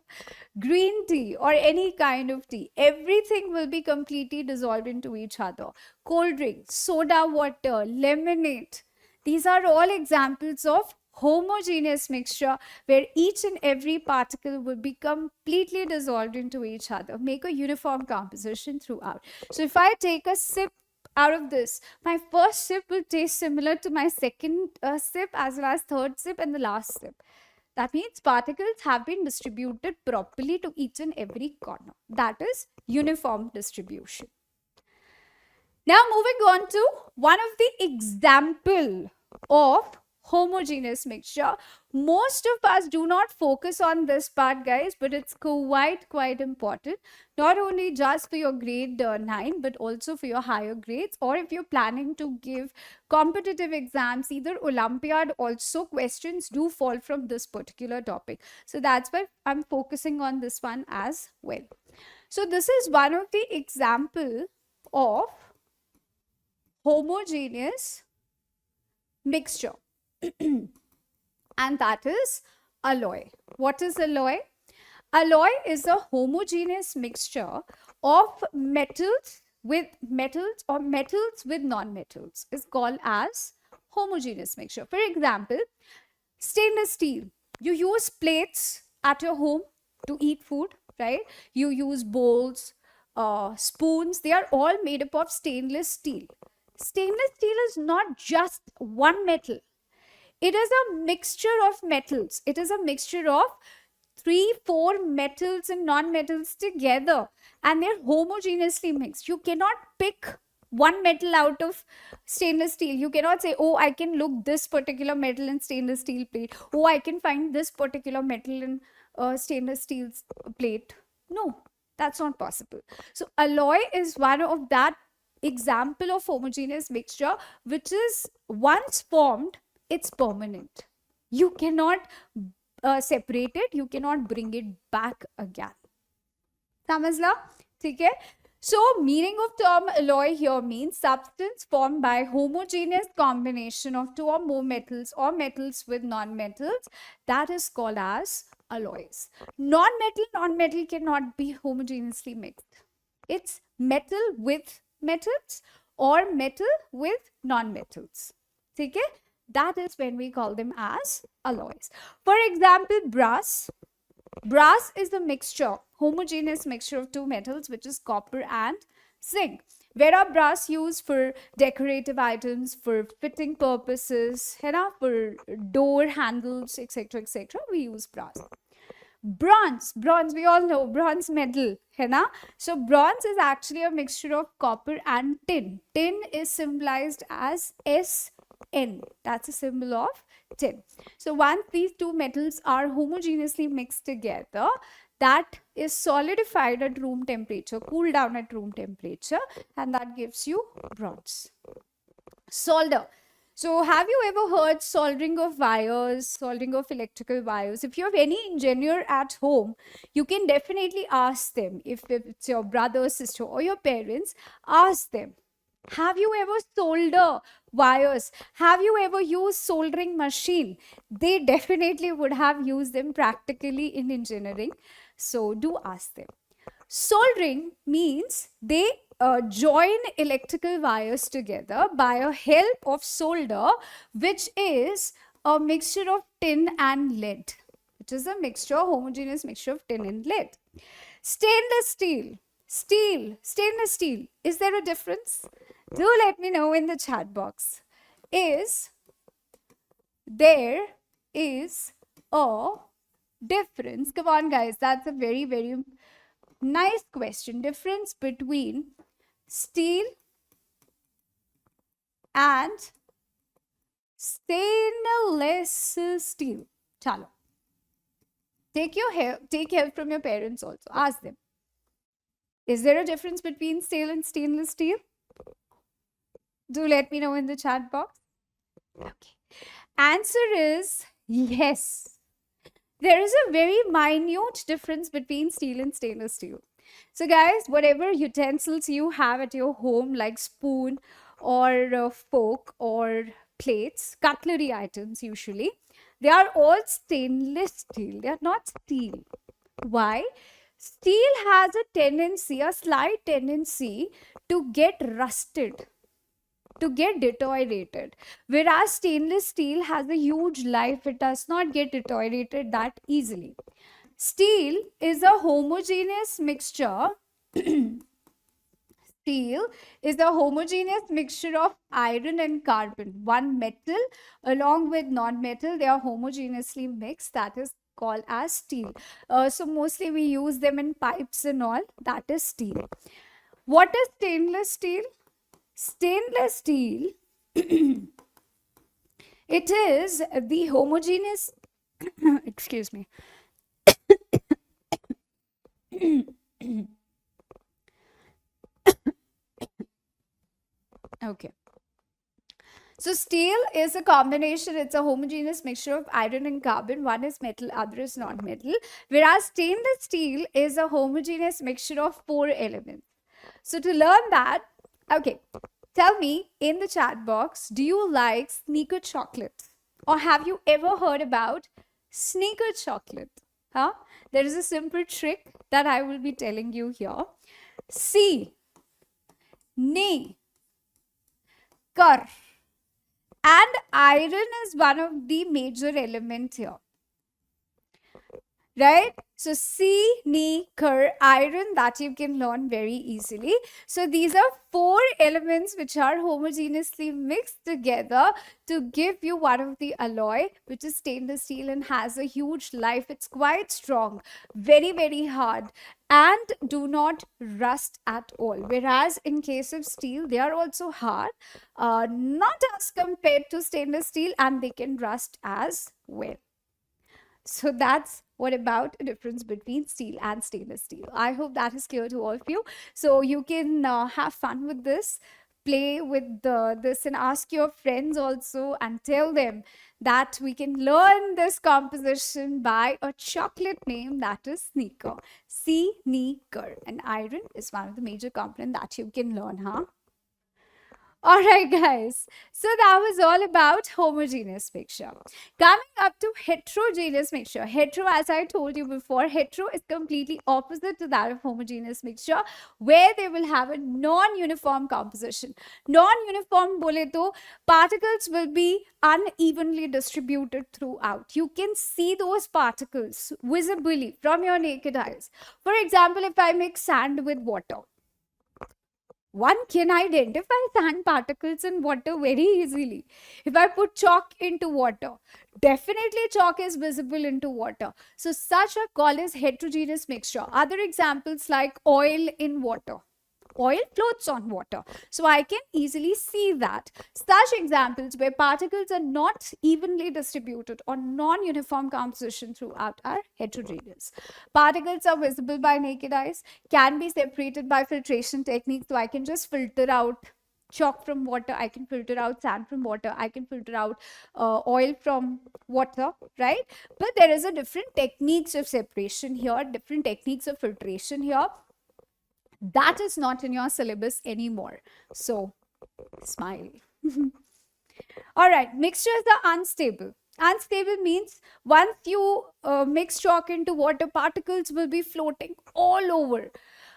Green tea or any kind of tea, everything will be completely dissolved into each other. Cold drink, soda water, lemonade, these are all examples of homogeneous mixture where each and every particle will be completely dissolved into each other, make a uniform composition throughout. So if I take a sip out of this, my first sip will taste similar to my second sip as well as third sip and the last sip. That means particles have been distributed properly to each and every corner. That is uniform distribution. Now moving on to one of the example of homogeneous mixture. Most of us do not focus on this part, guys, but it's quite important, not only just for your grade 9 but also for your higher grades, or if you're planning to give competitive exams, either Olympiad, also questions do fall from this particular topic. So that's why I'm focusing on this one as well. So this is one of the example of homogeneous mixture and that is alloy. What is alloy? Alloy is a homogeneous mixture of metals with metals or metals with non-metals, is called as homogeneous mixture. For example, stainless steel. You use plates at your home to eat food, right? You use bowls, spoons. They are all made up of stainless steel. Stainless steel is not just one metal. It is a mixture of metals. It is a mixture of 3-4 metals and non-metals together, and they're homogeneously mixed. You cannot pick one metal out of stainless steel. You cannot say, oh, I can look this particular metal in stainless steel plate. Oh, I can find this particular metal in stainless steel plate. No, that's not possible. So alloy is one of that example of homogeneous mixture, which is once formed, it's permanent. You cannot separate it. You cannot bring it back again. समझला? ठीक है? So meaning of term alloy here means substance formed by homogeneous combination of 2 or more metals or metals with non-metals. That is called as alloys. Non-metal cannot be homogeneously mixed. It's metal with metals or metal with non-metals. Okay? That is when we call them as alloys. For example, brass. Brass is the mixture, homogeneous mixture of 2 metals, which is copper and zinc. Where are brass used? For decorative items, for fitting purposes, for door handles, etc., etc. We use brass. Bronze, we all know bronze medal, है ना? So bronze is actually a mixture of copper and tin. Tin is symbolized as SN. That's a symbol of tin. So once these two metals are homogeneously mixed together, that is solidified at room temperature, cooled down at room temperature, and that gives you bronze. Solder. So have you ever heard soldering of wires, soldering of electrical wires? If you have any engineer at home, you can definitely ask them. If it's your brother, sister, or your parents, ask them. Have you ever soldered wires? Have you ever used soldering machine? They definitely would have used them practically in engineering. So do ask them. Soldering means they join electrical wires together by a help of solder, which is a mixture of tin and lead, which is a mixture, homogeneous mixture of tin and lead. Stainless steel. Stainless steel. Is there a difference? Do let me know in the chat box. There is a difference? Come on, guys. That's a very, very nice question. Difference between steel and stainless steel. Chalo. Take help from your parents also. Ask them. Is there a difference between steel and stainless steel? Do let me know in the chat box. Okay. Answer is yes. There is a very minute difference between steel and stainless steel. So guys, whatever utensils you have at your home, like spoon or fork or plates, cutlery items usually, they are all stainless steel. They are not steel. Why? Steel has a slight tendency to get rusted, to get deteriorated, whereas stainless steel has a huge life. It does not get deteriorated that easily. Steel is a homogeneous mixture. Steel steel is a homogeneous mixture of iron and carbon. One metal along with non-metal, they are homogeneously mixed. That is called as steel. So mostly we use them in pipes and all. That is steel. What is stainless steel? Stainless steel, it is the homogeneous, excuse me. Okay. So steel is a combination, it's a homogeneous mixture of iron and carbon. One is metal, other is non-metal. Whereas stainless steel is a homogeneous mixture of 4 elements. So to learn that, okay, tell me in the chat box, do you like sneaker chocolate? Or have you ever heard about sneaker chocolate? Huh? There is a simple trick that I will be telling you here. See, ne, kar, and iron is one of the major elements here. Right? So C, Ni, Kar, iron, that you can learn very easily. So these are 4 elements which are homogeneously mixed together to give you one of the alloy, which is stainless steel and has a huge life. It's quite strong, very, very hard, and do not rust at all. Whereas in case of steel, they are also hard, not as compared to stainless steel, and they can rust as well. So that's what about the difference between steel and stainless steel. I hope that is clear to all of you. So you can have fun with this, play with this and ask your friends also and tell them that we can learn this composition by a chocolate name, that is sneaker. Sneaker. And iron is one of the major components that you can learn, huh? All right, guys. So that was all about homogeneous mixture. Coming up to heterogeneous mixture. Hetero, as I told you before, hetero is completely opposite to that of homogeneous mixture, where they will have a non-uniform composition. Non-uniform bole to particles will be unevenly distributed throughout. You can see those particles visibly from your naked eyes. For example, if I mix sand with water, one can identify sand particles in water very easily. If I put chalk into water, definitely chalk is visible into water. So such are called as heterogeneous mixture. Other examples like oil in water. Oil floats on water. So I can easily see that. Such examples where particles are not evenly distributed or non-uniform composition throughout are heterogeneous. Particles are visible by naked eyes, can be separated by filtration techniques. So I can just filter out chalk from water, I can filter out sand from water, I can filter out oil from water, right? But there is a different techniques of separation here, different techniques of filtration here. That is not in your syllabus anymore. So, smile. All right, mixtures are unstable. Unstable means once you mix chalk into water, particles will be floating all over.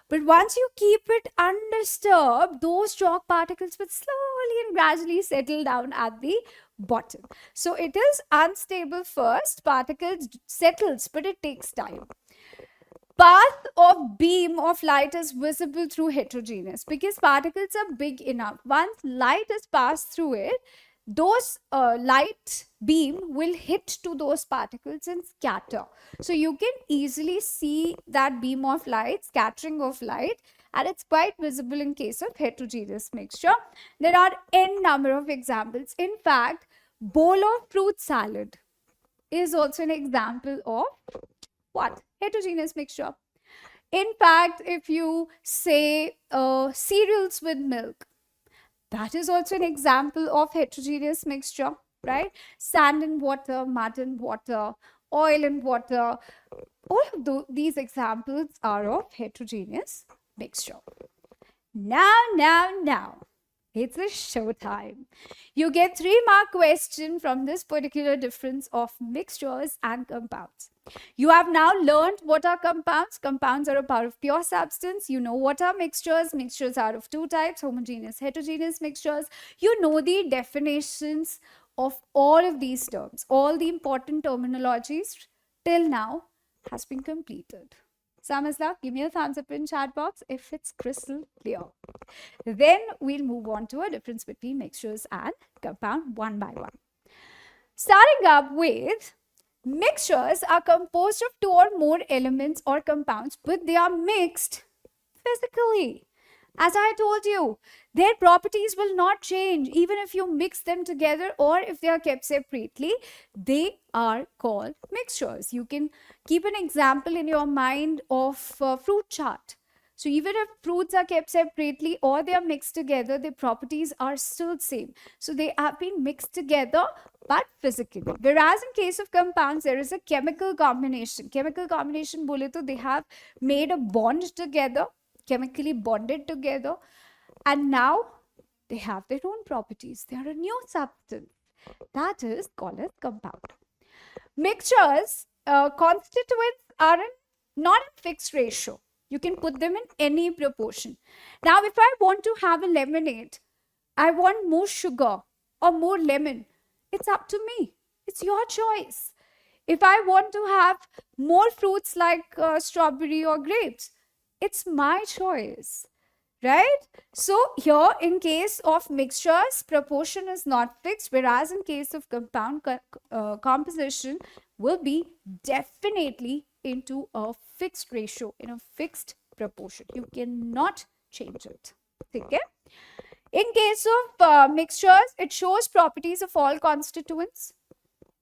But once you keep it undisturbed, those chalk particles will slowly and gradually settle down at the bottom. So it is unstable first, particles settles, but it takes time. Path of beam of light is visible through heterogeneous because particles are big enough. Once light is passed through it, those light beam will hit to those particles and scatter. So you can easily see that beam of light, scattering of light, and it's quite visible in case of heterogeneous mixture. There are n number of examples. In fact, bowl of fruit salad is also an example of what? Heterogeneous mixture. In fact, if you say cereals with milk, that is also an example of heterogeneous mixture, right? Sand and water, mud and water, oil and water. All of these examples are of heterogeneous mixture. Now. It's a show time. You get 3-mark question from this particular difference of mixtures and compounds. You have now learned what are compounds. Compounds are a part of pure substance. You know what are mixtures. Mixtures are of 2 types, homogeneous, heterogeneous mixtures. You know the definitions of all of these terms. All the important terminologies till now has been completed. Samazla, give me a thumbs up in chat box if it's crystal clear. Then we'll move on to a difference between mixtures and compound one by one. Starting up with mixtures are composed of two or more elements or compounds, but they are mixed physically. As I told you, their properties will not change even if you mix them together or if they are kept separately. They are called mixtures. You can keep an example in your mind of fruit chart. So even if fruits are kept separately or they are mixed together, their properties are still same. So they have been mixed together but physically. Whereas in case of compounds, there is a chemical combination. Chemical combination bole to they have made a bond together, chemically bonded together, and now they have their own properties. They are a new substance. That is called as compound. Mixtures, constituents are not in fixed ratio. You can put them in any proportion. Now, if I want to have a lemonade, I want more sugar or more lemon. It's up to me. It's your choice. If I want to have more fruits like strawberry or grapes, it's my choice, right? So here in case of mixtures, proportion is not fixed, whereas in case of compound, composition will be definitely into a fixed ratio, in a fixed proportion. You cannot change it. Okay? In case of mixtures, it shows properties of all constituents.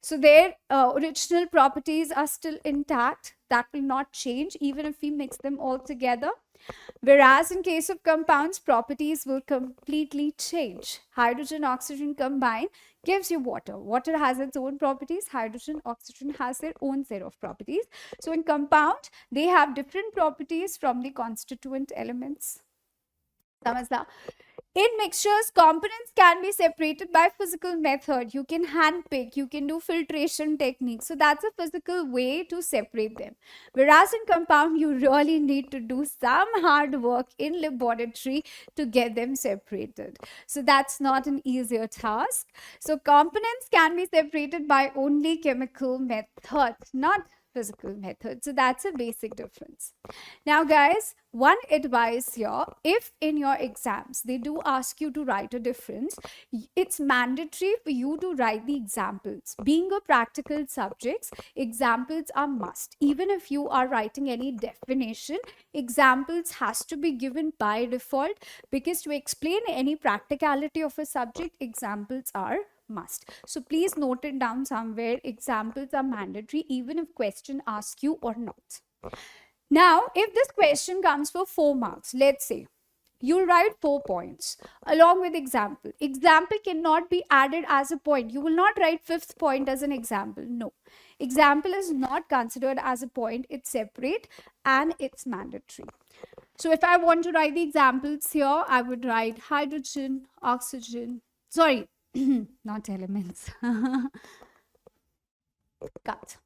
So their original properties are still intact. That will not change even if we mix them all together. Whereas in case of compounds, properties will completely change. Hydrogen, oxygen combined gives you water. Water has its own properties. Hydrogen, oxygen has their own set of properties. So in compound, they have different properties from the constituent elements. Samajla? In mixtures, components can be separated by physical method. You can hand pick, you can do filtration techniques. So that's a physical way to separate them. Whereas in compound, you really need to do some hard work in laboratory to get them separated. So that's not an easier task. So components can be separated by only chemical method, not physical method. So that's a basic difference. Now guys, one advice here, if in your exams they do ask you to write a difference, it's mandatory for you to write the examples. Being a practical subjects, examples are must. Even if you are writing any definition, examples has to be given by default, because to explain any practicality of a subject, examples are must. So please note it down somewhere. Examples are mandatory even if question asks you or not. Now, if this question comes for 4 marks, let's say you'll write 4 points along with example. Example cannot be added as a point. You will not write 5th point as an example. No. Example is not considered as a point. It's separate and it's mandatory. So if I want to write the examples here, I would write hydrogen, oxygen, sorry, not elements. Cut.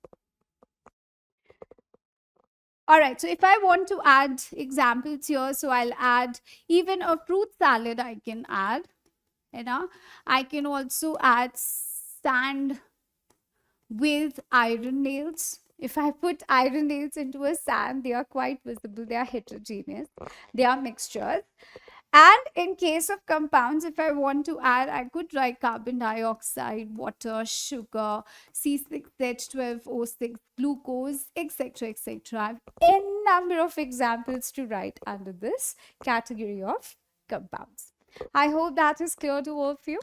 All right, so if I want to add examples here, so I'll add even a fruit salad I can add. You know, I can also add sand with iron nails. If I put iron nails into a sand, they are quite visible. They are heterogeneous. They are mixtures. And in case of compounds, if I want to add, I could write carbon dioxide, water, sugar, C6H12O6, glucose, etc., etc. I have n number of examples to write under this category of compounds. I hope that is clear to all of you.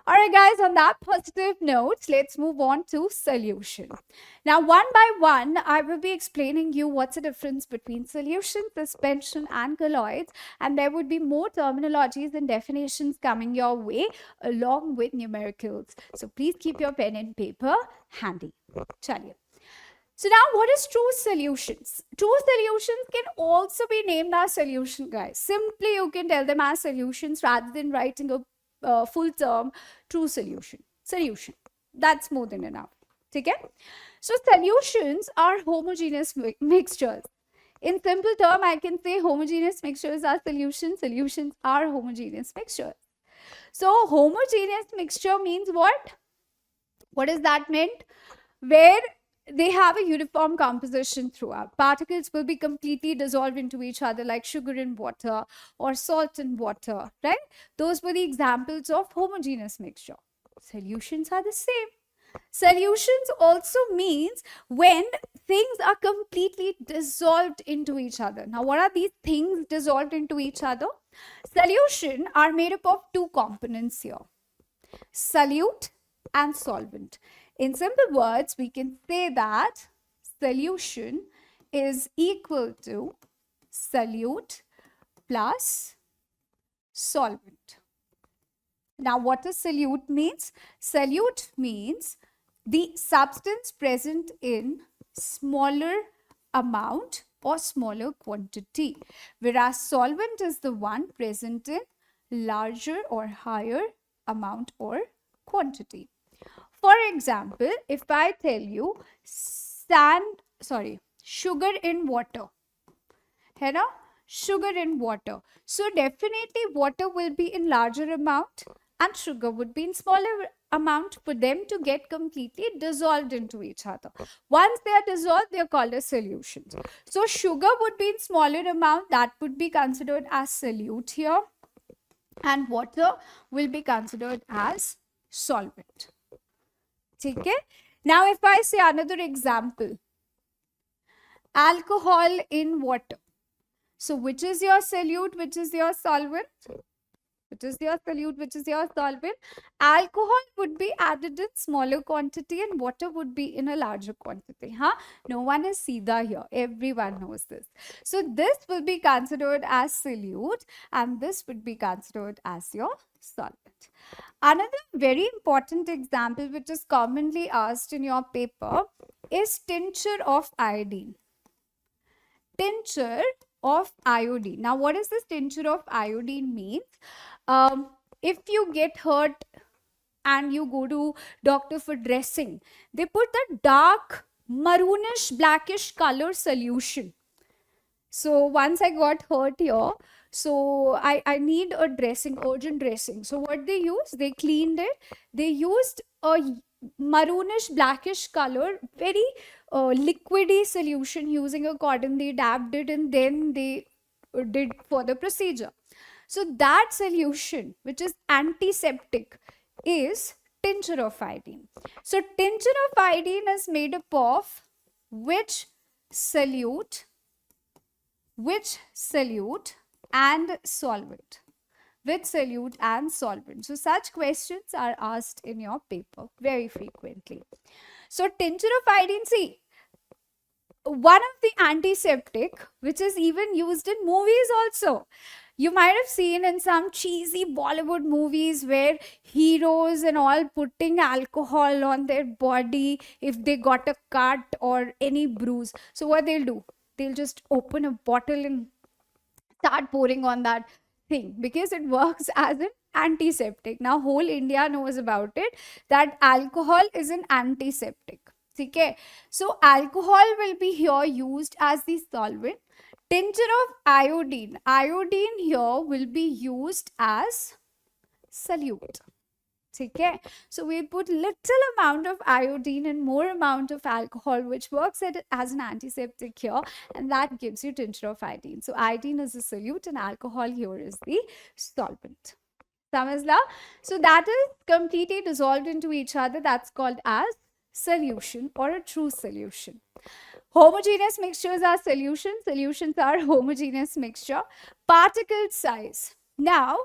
All right, guys, on that positive note, let's move on to solution. Now, one by one, I will be explaining you what's the difference between solution, suspension, and colloids. And there would be more terminologies and definitions coming your way along with numericals. So please keep your pen and paper handy. Chaliye. So now, what is true solutions? True solutions can also be named as solution, guys. Simply, you can tell them as solutions rather than writing a full term true solution. That's more than enough. Okay? So solutions are homogeneous mixtures. In simple term, I can say homogeneous mixtures are solutions. Solutions are homogeneous mixtures. So homogeneous mixture means what? What does that mean? Where they have a uniform composition throughout. Particles will be completely dissolved into each other, like sugar in water or salt in water, right? Those were the examples of homogeneous mixture. Solutions are the same. Solutions also means when things are completely dissolved into each other. Now, what are these things dissolved into each other? Solution are made up of two components here: solute and solvent. In simple words, we can say that solution is equal to solute plus solvent. Now, what does solute means? Solute means the substance present in smaller amount or smaller quantity, whereas solvent is the one present in larger or higher amount or quantity. For example, if I tell you sugar in water, है ना? Sugar in water. So definitely water will be in larger amount and sugar would be in smaller amount for them to get completely dissolved into each other. Once they are dissolved, they are called as solutions. So sugar would be in smaller amount, that would be considered as solute here, and water will be considered as solvent. Okay? Now if I say another example, alcohol in water. So which is your solute, which is your solvent? Which is your solute, which is your solvent? Alcohol would be added in smaller quantity and water would be in a larger quantity. Huh? No one is Sida here. Everyone knows this. So this will be considered as solute and this would be considered as your solvent. Another very important example which is commonly asked in your paper is tincture of iodine. Tincture of iodine. Now, what does this tincture of iodine means? If you get hurt and you go to doctor for dressing, they put the dark maroonish blackish color solution. So once I got hurt here, so I need a dressing, urgent dressing. So what they used, they cleaned it. They used a maroonish blackish color, very liquidy solution using a cotton. They dabbed it and then they did further procedure. So that solution, which is antiseptic, is tincture of iodine. So tincture of iodine is made up of which solute and solvent? With solute and solvent. So such questions are asked in your paper very frequently. So tincture of iodine, see, one of the antiseptic which is even used in movies also. You might have seen in some cheesy Bollywood movies where heroes and all putting alcohol on their body if they got a cut or any bruise. So what they'll do? They'll just open a bottle and start pouring on that thing because it works as an antiseptic. Now whole India knows about it that alcohol is an antiseptic. Okay, so alcohol will be here used as the solvent. Tincture of iodine. Iodine here will be used as solute. Okay, so we put little amount of iodine and more amount of alcohol, which works as an antiseptic here, and that gives you tincture of iodine. So iodine is a solute and alcohol here is the solvent. Samajla? So that is completely dissolved into each other. That's called as solution or a true solution. Homogeneous mixtures are solutions. Solutions are homogeneous mixture. Particle size. Now,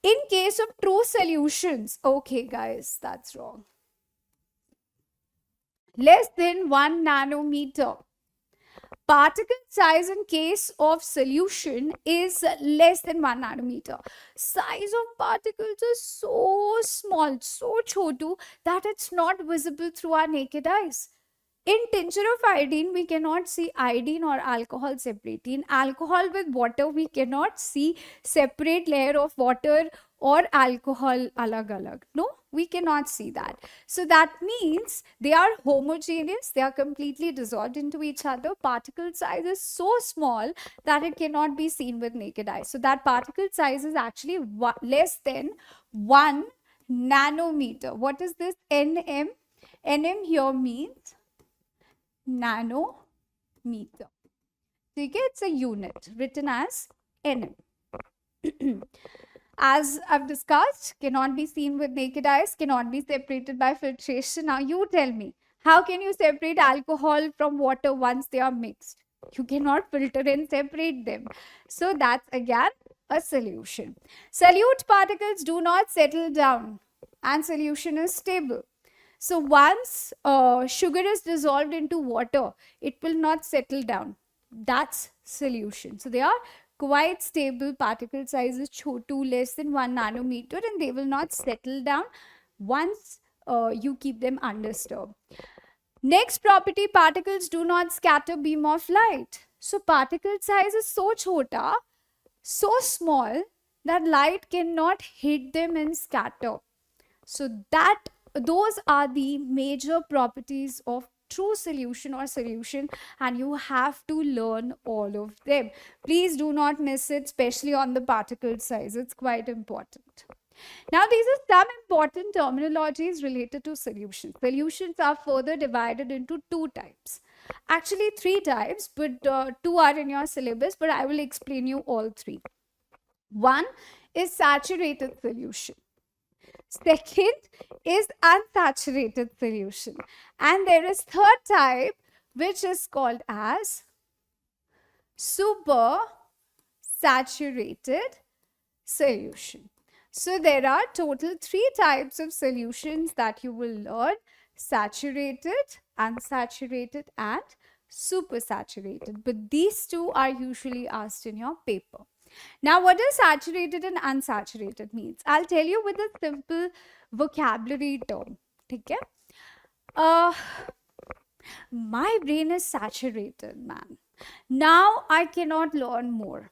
in case of true solutions, okay guys, that's wrong. Less than 1 nanometer. Particle size in case of solution is less than 1 nanometer. Size of particles is so small, so chotu, that it's not visible through our naked eyes. In tincture of iodine, we cannot see iodine or alcohol separately. In alcohol with water, we cannot see separate layer of water or alcohol alag alag. No, we cannot see that. So that means they are homogeneous. They are completely dissolved into each other. Particle size is so small that it cannot be seen with naked eye. So that particle size is actually less than 1 nanometer. What is this? NM? NM here means nanometer. Okay, it's a unit written as nm. As I've discussed, cannot be seen with naked eyes, cannot be separated by filtration. Now you tell me, how can you separate alcohol from water once they are mixed? You cannot filter and separate them. So that's again a solution. Solute particles do not settle down and solution is stable. So once sugar is dissolved into water, it will not settle down. That's solution. So they are quite stable. Particle size is 2 less than 1 nanometer and they will not settle down once you keep them undisturbed. Next property, particles do not scatter beam of light. So particle size is so chota, so small that light cannot hit them and scatter. So those are the major properties of true solution or solution, and you have to learn all of them. Please do not miss it, especially on the particle size. It's quite important. Now, these are some important terminologies related to solutions. Solutions are further divided into two types. Actually, three types, but two are in your syllabus, but I will explain you all three. One is saturated solution. Second is unsaturated solution. And there is third type, which is called as super saturated solution. So there are total three types of solutions that you will learn: saturated, unsaturated, and supersaturated. But these two are usually asked in your paper. Now, what does saturated and unsaturated means? I'll tell you with a simple vocabulary term. Okay? My brain is saturated, man. Now I cannot learn more.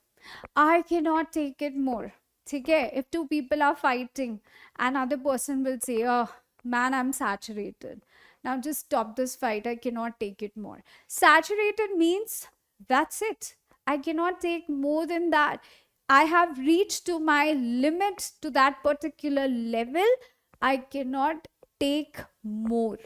I cannot take it more. Okay? If two people are fighting, another person will say, oh, man, I'm saturated. Now just stop this fight. I cannot take it more. Saturated means that's it. I cannot take more than that. I have reached to my limit to that particular level. I cannot take more.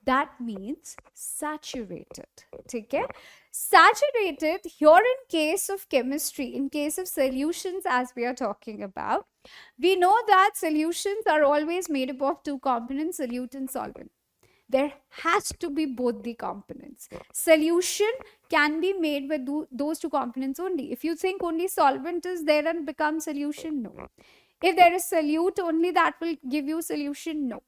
That means saturated. Okay? Saturated here in case of chemistry, in case of solutions as we are talking about, we know that solutions are always made up of two components, solute and solvent. There has to be both the components. Solution can be made with those two components only. If you think only solvent is there and becomes solution, no. If there is solute only, that will give you solution, no.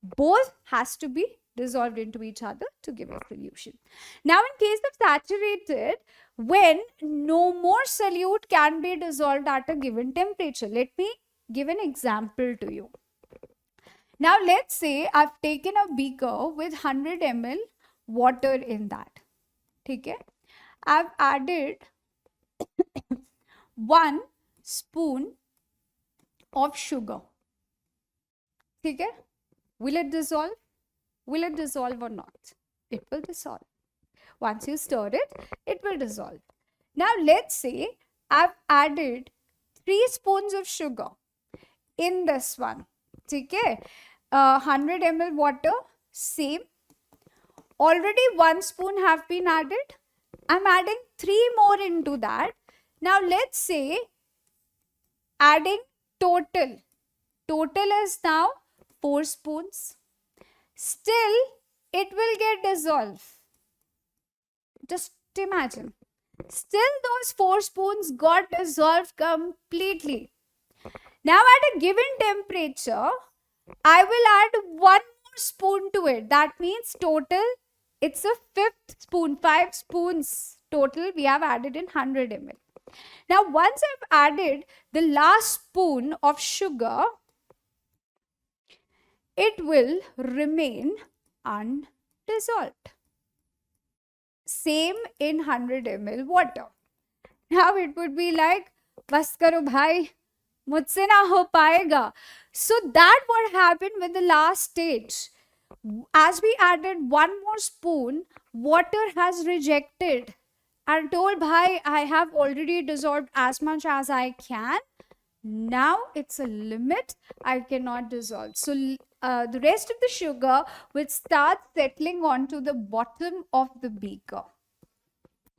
Both has to be dissolved into each other to give a solution. Now, in case of saturated, when no more solute can be dissolved at a given temperature, let me give an example to you. Now, let's say I've taken a beaker with 100 ml water in that. Okay? I've added 1 spoon of sugar. Okay? Will it dissolve? Will it dissolve or not? It will dissolve. Once you stir it, it will dissolve. Now, let's say I've added 3 spoons of sugar in this one. Okay? 100 ml water, same. Already 1 spoon have been added. I'm adding 3 more into that. Now let's say adding total. Total is now 4 spoons. Still, it will get dissolved. Just imagine. Still those 4 spoons got dissolved completely. Now at a given temperature, I will add 1 more spoon to it. That means total, it's a 5th spoon, 5 spoons total we have added in 100 ml. Now, once I've added the last spoon of sugar, it will remain undissolved. Same in 100 ml water. Now, it would be like, bas karo bhai, mujhse na ho paega. So that what happened with the last stage. As we added 1 more spoon, water has rejected and told, bhai, I have already dissolved as much as I can. Now it's a limit. I cannot dissolve. So the rest of the sugar will start settling onto the bottom of the beaker.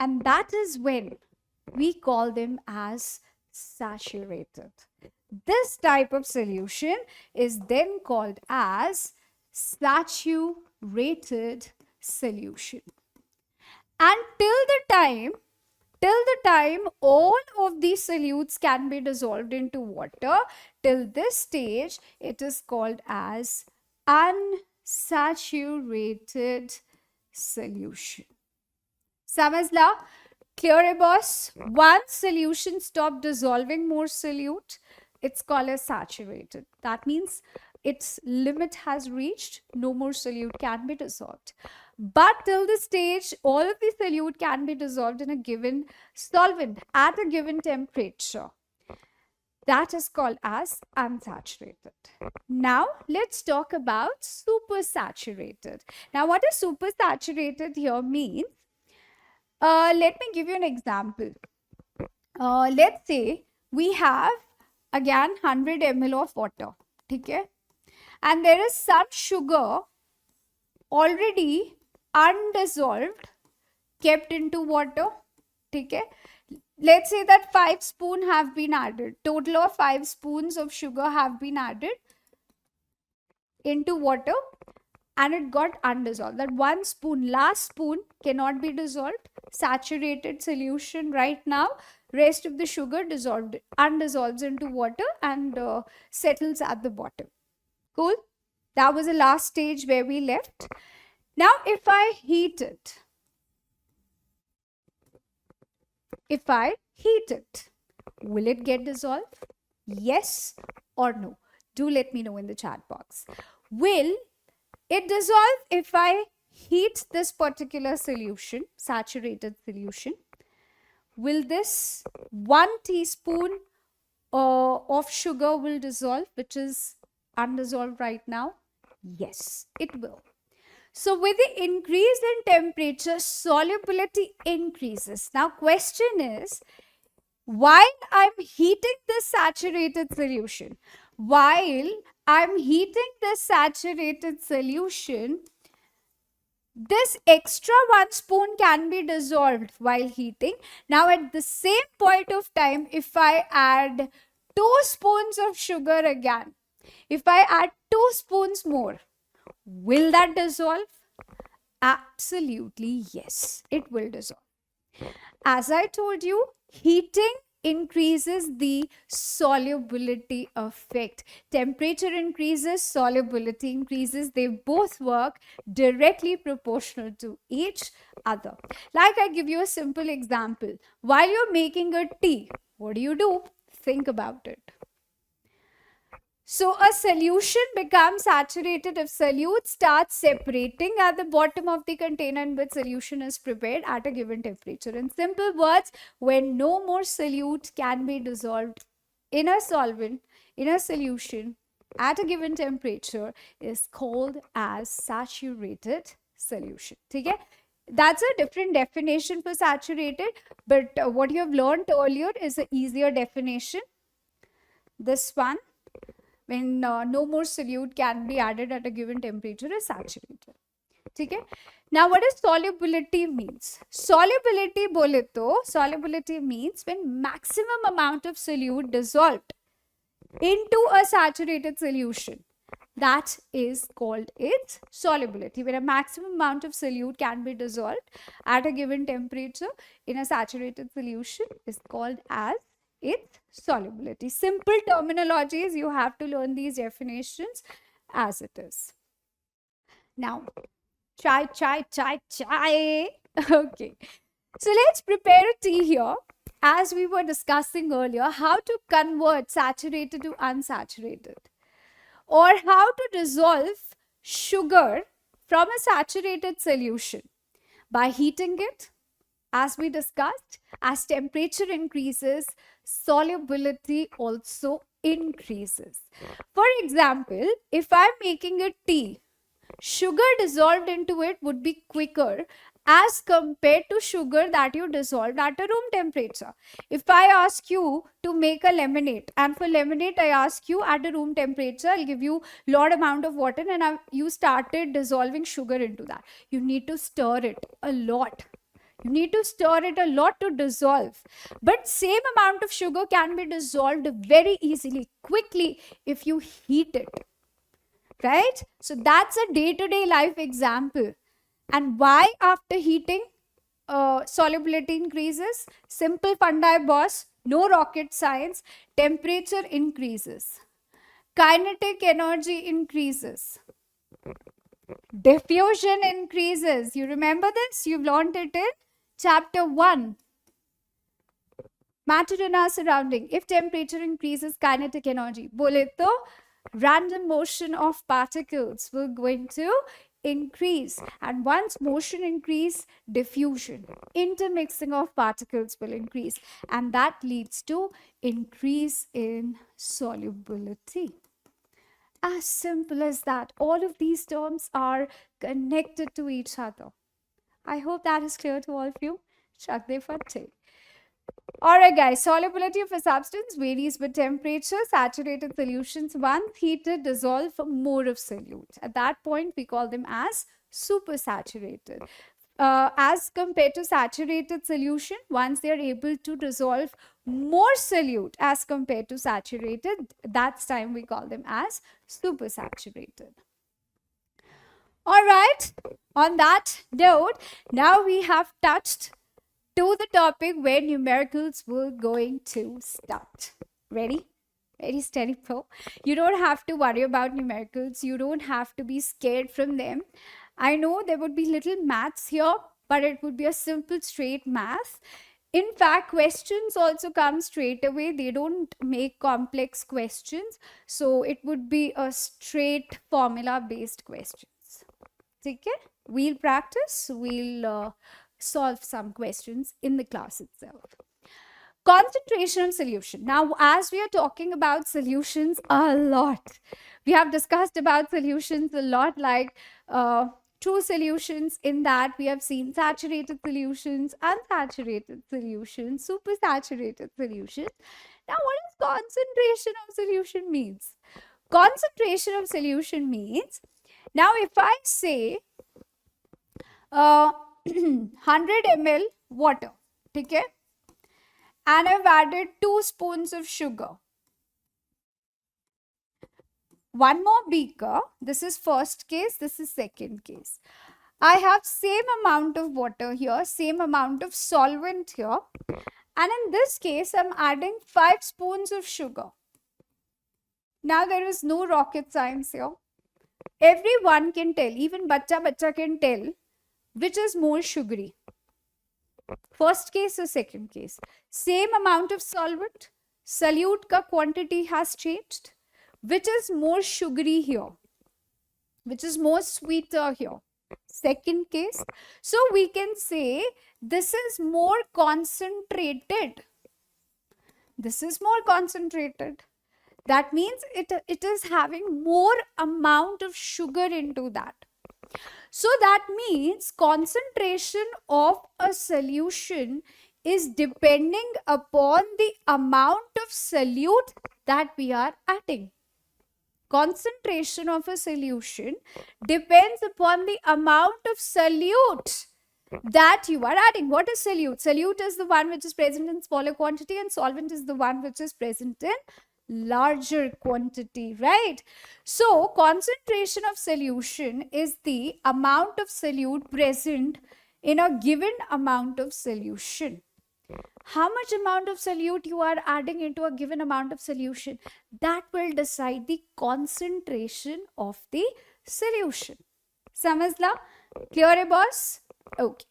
And that is when we call them as saturated. This type of solution is then called as saturated solution. And till the time all of these solutes can be dissolved into water, till this stage it is called as unsaturated solution. समझला? Clear है boss? Once solution stop dissolving more solute, it's called as saturated. That means its limit has reached, no more solute can be dissolved. But till this stage, all of the solute can be dissolved in a given solvent at a given temperature. That is called as unsaturated. Now, let's talk about supersaturated. Now, what is supersaturated here means? Let me give you an example. Let's say we have again 100 ml of water, okay? And there is some sugar already undissolved kept into water, okay? Let's say that 5 spoons have been added. Total of 5 spoons of sugar have been added into water and it got undissolved. That 1 spoon, last spoon, cannot be dissolved. Saturated solution right now. Rest of the sugar undissolves into water and settles at the bottom. Cool? That was the last stage where we left. Now, if I heat it, will it get dissolved? Yes or no? Do let me know in the chat box. Will it dissolve if I heat this particular solution, saturated solution? Will this 1 teaspoon of sugar will dissolve, which is undissolved right now? Yes, it will. So with the increase in temperature, solubility increases. Now question is, while I'm heating this saturated solution, this extra 1 spoon can be dissolved while heating. Now at the same point of time, if I add 2 spoons of sugar again, if I add 2 spoons more, will that dissolve? Absolutely yes, it will dissolve. As I told you, heating increases the solubility effect. Temperature increases, solubility increases. They both work directly proportional to each other. Like I give you a simple example. While you're making a tea, what do? Think about it. So a solution becomes saturated if solute starts separating at the bottom of the container in which solution is prepared at a given temperature. In simple words, when no more solute can be dissolved in a solvent, in a solution at a given temperature is called as saturated solution. Okay? That's a different definition for saturated, but what you have learned earlier is an easier definition. This one, when no more solute can be added at a given temperature, is saturated. Okay? Now, what does solubility means? Solubility means when maximum amount of solute dissolved into a saturated solution. That is called its solubility. When a maximum amount of solute can be dissolved at a given temperature in a saturated solution is called as its solubility. Simple terminologies, you have to learn these definitions as it is. Now, chai. Okay. So let's prepare a tea here. As we were discussing earlier, how to convert saturated to unsaturated, or how to dissolve sugar from a saturated solution by heating it. As we discussed, as temperature increases, solubility also increases. For example, if I'm making a tea, sugar dissolved into it would be quicker as compared to sugar that you dissolved at a room temperature. If I ask you to make a lemonade, and for lemonade I ask you at a room temperature, I'll give you lot amount of water, and you started dissolving sugar into that. You need to stir it a lot. You need to stir it a lot to dissolve. But same amount of sugar can be dissolved very easily, quickly, if you heat it. Right? So that's a day-to-day life example. And why after heating solubility increases? Simple fundi, boss. No rocket science. Temperature increases. Kinetic energy increases. Diffusion increases. You remember this? You've learned it in chapter 1. Matter in our surrounding. If temperature increases, kinetic energy. Bole to, random motion of particles will going to increase, and once motion increase, diffusion, intermixing of particles will increase, and that leads to increase in solubility. As simple as that. All of these terms are connected to each other. I hope that is clear to all of you. Shakde Fateh. Alright guys, solubility of a substance varies with temperature. Saturated solutions, once heated, dissolve more of solute. At that point, we call them as supersaturated. As compared to saturated solution, once they are able to dissolve more solute as compared to saturated, that's time we call them as supersaturated. Alright, on that note, now we have touched to the topic where numericals were going to start. Ready? Very steady flow. You don't have to worry about numericals. You don't have to be scared from them. I know there would be little maths here, but it would be a simple straight math. In fact, questions also come straight away. They don't make complex questions. So it would be a straight formula based questions. Okay? We'll practice. We'll solve some questions in the class itself. Concentration of solution. Now, as we are talking about solutions a lot, we have discussed about solutions a lot, like true solutions. In that, we have seen saturated solutions, unsaturated solutions, supersaturated solutions. Now, what is concentration of solution means? Concentration of solution means, now if I say 100 ml water, okay, and I've added 2 spoons of sugar, one more beaker, this is first case, this is second case. I have same amount of water here, same amount of solvent here, and in this case I'm adding 5 spoons of sugar. Now there is no rocket science here. Everyone can tell, even bacha can tell which is more sugary. First case or second case. Same amount of solvent. Solute ka quantity has changed. Which is more sugary here? Which is more sweeter here? Second case. So we can say this is more concentrated. This is more concentrated. That means it is having more amount of sugar into that. So that means concentration of a solution is depending upon the amount of solute that we are adding. Concentration of a solution depends upon the amount of solute that you are adding. What is solute? Solute is the one which is present in smaller quantity, and solvent is the one which is present in larger quantity, right? So concentration of solution is the amount of solute present in a given amount of solution. How much amount of solute you are adding into a given amount of solution, that will decide the concentration of the solution. Samajla? Clear hai boss? Okay.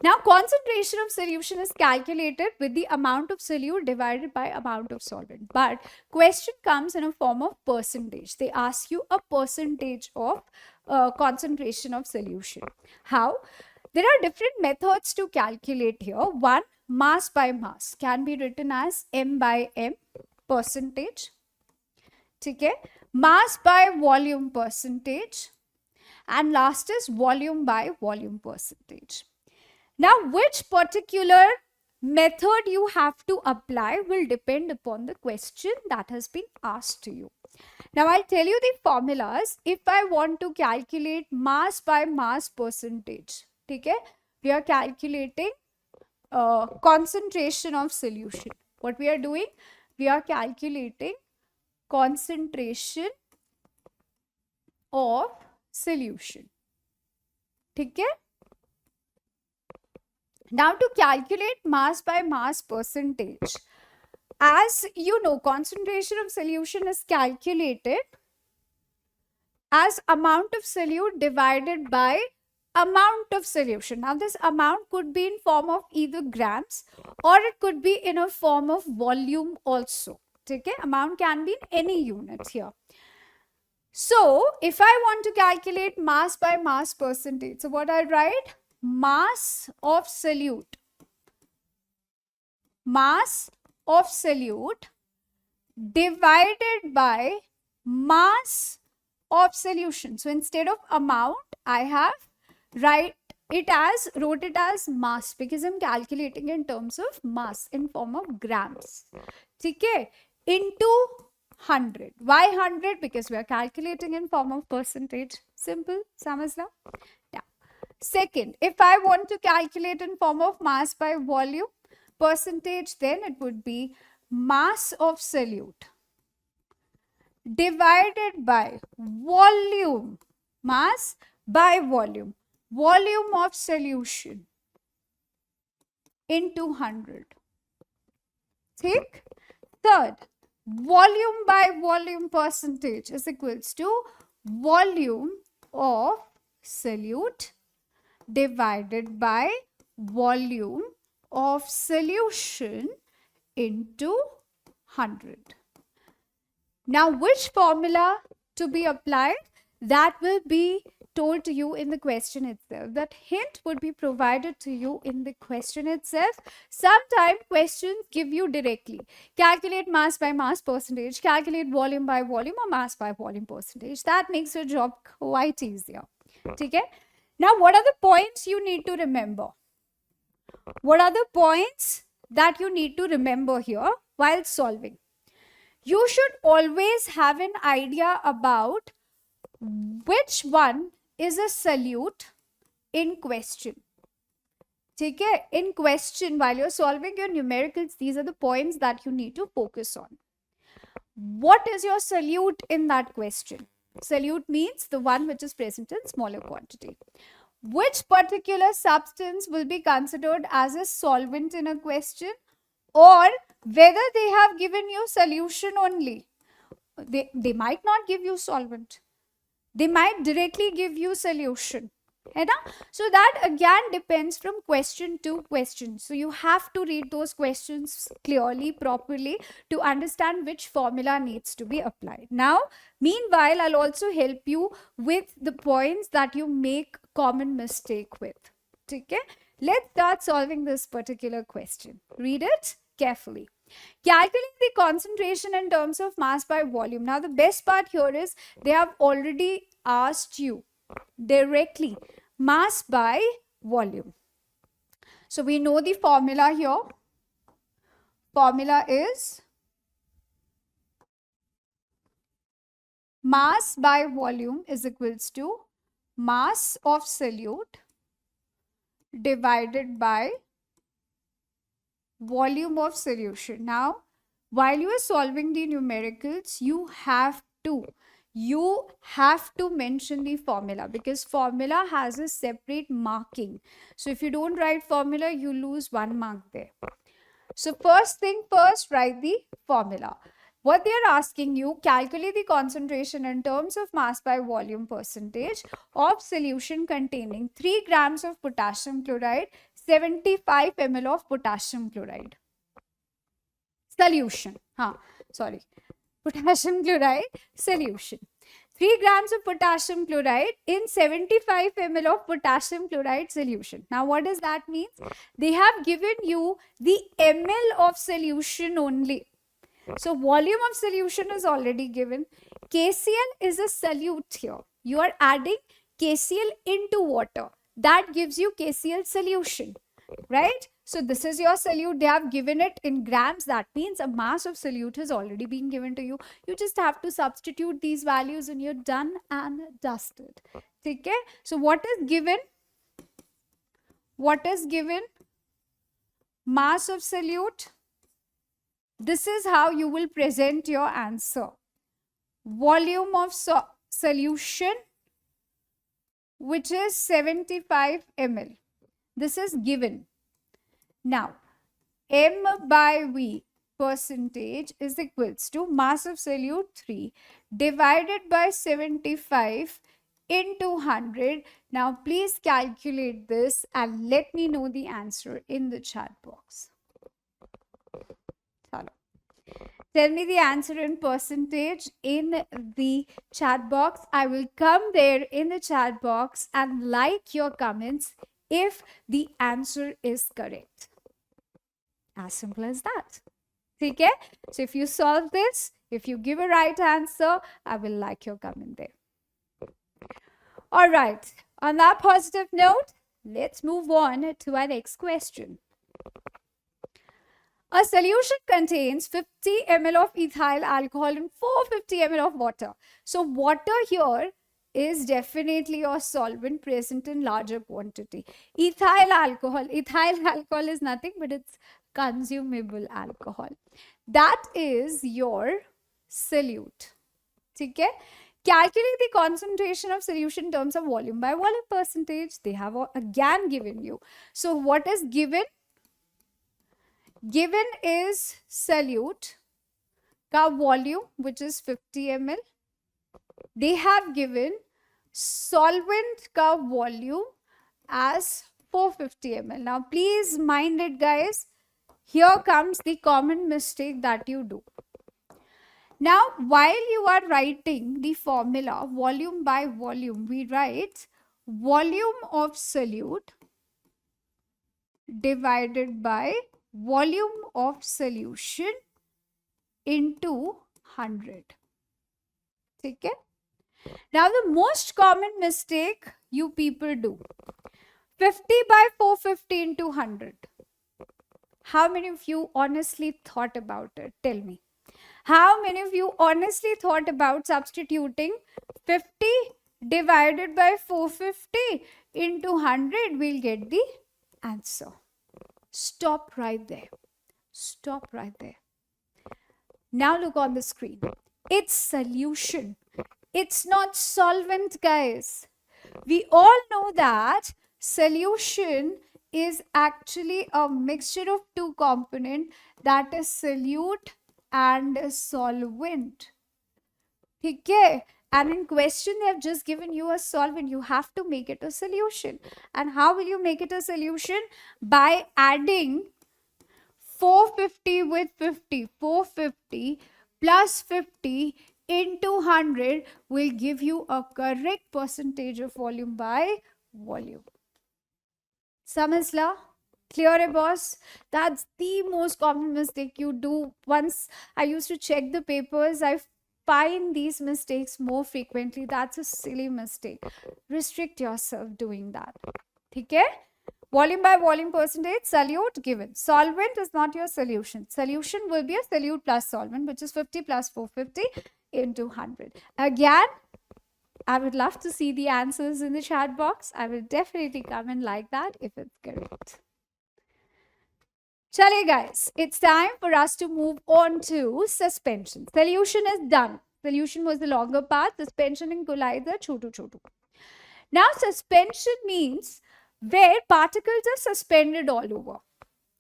Now, concentration of solution is calculated with the amount of solute divided by amount of solvent. But question comes in a form of percentage. They ask you a percentage of concentration of solution. How? There are different methods to calculate here. One, mass by mass can be written as m by m percentage. Okay? Mass by volume percentage. And last is volume by volume percentage. Now, which particular method you have to apply will depend upon the question that has been asked to you. Now, I'll tell you the formulas. If I want to calculate mass by mass percentage, okay, we are calculating concentration of solution. What we are doing? We are calculating concentration of solution. Okay? Now, to calculate mass by mass percentage, as you know, concentration of solution is calculated as amount of solute divided by amount of solution. Now, this amount could be in form of either grams or it could be in a form of volume also. Okay? Amount can be in any unit here. So, if I want to calculate mass by mass percentage, so what I write? Mass of solute. Mass of solute divided by mass of solution. So, instead of amount, I have wrote it as mass because I'm calculating in terms of mass in form of grams. Okay? Into 100. Why 100? Because we are calculating in form of percentage. Simple. Samajla? Yeah. Second, if I want to calculate in form of mass by volume percentage, then it would be mass of solute divided by volume. Mass by volume. Volume of solution into 100. Thick. Third, volume by volume percentage is equals to volume of solute divided by volume of solution into 100. Now, which formula to be applied? That will be told to you in the question itself. That hint would be provided to you in the question itself. Sometimes questions give you directly. Calculate mass by mass percentage, calculate volume by volume or mass by volume percentage. That makes your job quite easier. Okay? Now, what are the points you need to remember? What are the points that you need to remember here while solving? You should always have an idea about which one is a solute in question. Okay? In question, while you're solving your numericals, these are the points that you need to focus on. What is your solute in that question? Solute means the one which is present in smaller quantity. Which particular substance will be considered as a solvent in a question, or whether they have given you solution only. They might not give you solvent. They might directly give you solution. So that again depends from question to question. So you have to read those questions clearly, properly to understand which formula needs to be applied. Now, meanwhile, I'll also help you with the points that you make common mistake with. Okay? Let's start solving this particular question. Read it carefully. Calculate the concentration in terms of mass by volume. Now, the best part here is they have already asked you directly mass by volume. So, we know the formula here. Formula is mass by volume is equals to mass of solute divided by volume of solution. Now, while you are solving the numericals, you have to mention the formula because formula has a separate marking. So, if you don't write formula, you lose 1 mark there. So, first thing first, write the formula. What they are asking you, calculate the concentration in terms of mass by volume percentage of solution containing 3 grams of potassium chloride, 75 ml of potassium chloride. Solution. Potassium chloride solution. 3 grams of potassium chloride in 75 ml of potassium chloride solution. Now, what does that mean? They have given you the ml of solution only. So, volume of solution is already given. KCl is a solute here. You are adding KCl into water. That gives you KCl solution. right? So this is your solute. They have given it in grams. That means a mass of solute has already been given to you. You just have to substitute these values and you're done and dusted. Okay? So what is given? What is given? Mass of solute. This is how you will present your answer. Volume of solution, which is 75 ml. This is given. Now, M by V percentage is equals to mass of solute 3 divided by 75 into 100. Now, please calculate this and let me know the answer in the chat box. Tell me the answer in percentage in the chat box. I will come there in the chat box and like your comments if the answer is correct. As simple as that. Okay? So if you solve this, if you give a right answer, I will like your comment there. All right. On that positive note, let's move on to our next question. A solution contains 50 ml of ethyl alcohol and 450 ml of water. So water here is definitely a solvent present in larger quantity. Ethyl alcohol is nothing but it's consumable alcohol. That is your solute. Okay? Calculate the concentration of solution in terms of volume by volume percentage. They have again given you. So what is given? Given is solute ka volume, which is 50 ml. They have given solvent ka volume as 450 ml. Now, please mind it, guys. Here comes the common mistake that you do. Now, while you are writing the formula volume by volume, we write volume of solute divided by volume of solution into 100. Okay? Now, the most common mistake you people do, 50 by 450 into 100. How many of you honestly thought about it? Tell me. How many of you honestly thought about substituting 50 divided by 450 into 100? We'll get the answer. Stop right there. Stop right there. Now look on the screen. It's solution. It's not solvent, guys. We all know that solution is actually a mixture of two components, that is solute and solvent. Okay? And in question, they have just given you a solvent. You have to make it a solution. And how will you make it a solution? By adding 450 with 50. 450 plus 50 into 100 will give you a correct percentage of volume by volume. Samajla? Clear hai, boss? That's the most common mistake you do. Once I used to check the papers, I find these mistakes more frequently. That's a silly mistake. Restrict yourself doing that. Okay? Volume by volume percentage, solute given. Solvent is not your solution. Solution will be a solute plus solvent, which is 50 plus 450 into 100. Again, I would love to see the answers in the chat box. I will definitely comment like that if it's correct. Chale guys, it's time for us to move on to suspension. Solution is done. Solution was the longer part. Suspension and collider, chotu. Now, suspension means where particles are suspended all over.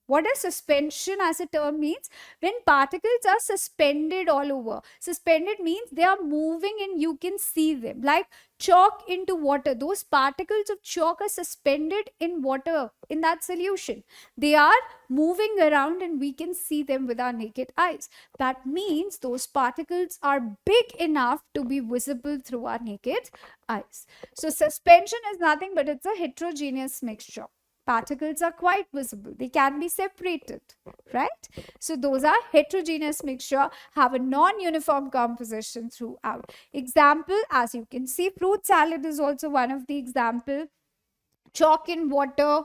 What does suspension as a term means? When particles are suspended all over. Suspended means they are moving and you can see them. Like chalk into water. Those particles of chalk are suspended in water, in that solution. They are moving around and we can see them with our naked eyes. That means those particles are big enough to be visible through our naked eyes. So suspension is nothing but it's a heterogeneous mixture. Particles are quite visible. They can be separated, right? So those are heterogeneous mixture, have a non-uniform composition throughout. Example, as you can see, fruit salad is also one of the example. Chalk in water,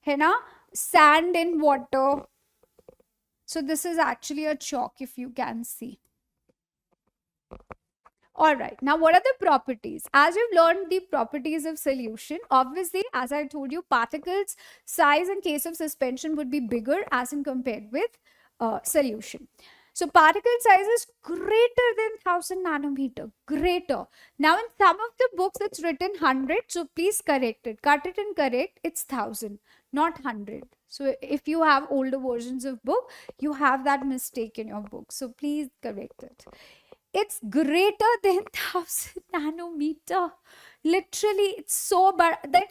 है ना? sand in water. So this is actually a chalk, if you can see. All right. Now, what are the properties? As you've learned the properties of solution, obviously, as I told you, particles size in case of suspension would be bigger as in compared with solution. So particle size is greater than 1000 nanometer. Greater. Now, in some of the books, it's written 100. So please correct it. Cut it and correct. It's 1000, not 100. So if you have older versions of book, you have that mistake in your book. So please correct it. It's greater than 1000 nanometer. Literally, it's so bad that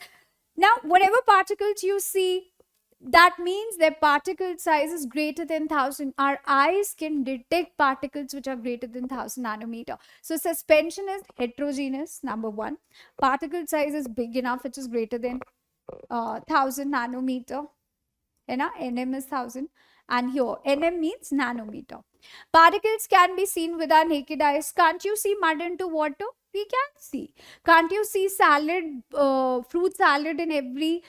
now whatever particles you see, that means their particle size is greater than 1000. Our eyes can detect particles which are greater than 1000 nanometer. So suspension is heterogeneous, number one. Particle size is big enough, which is greater than 1000 nanometer. Nm is 1000. And here, Nm means nanometer. Particles can be seen with our naked eyes. Can't you see mud into water? We can see. Can't you see salad, fruit salad in every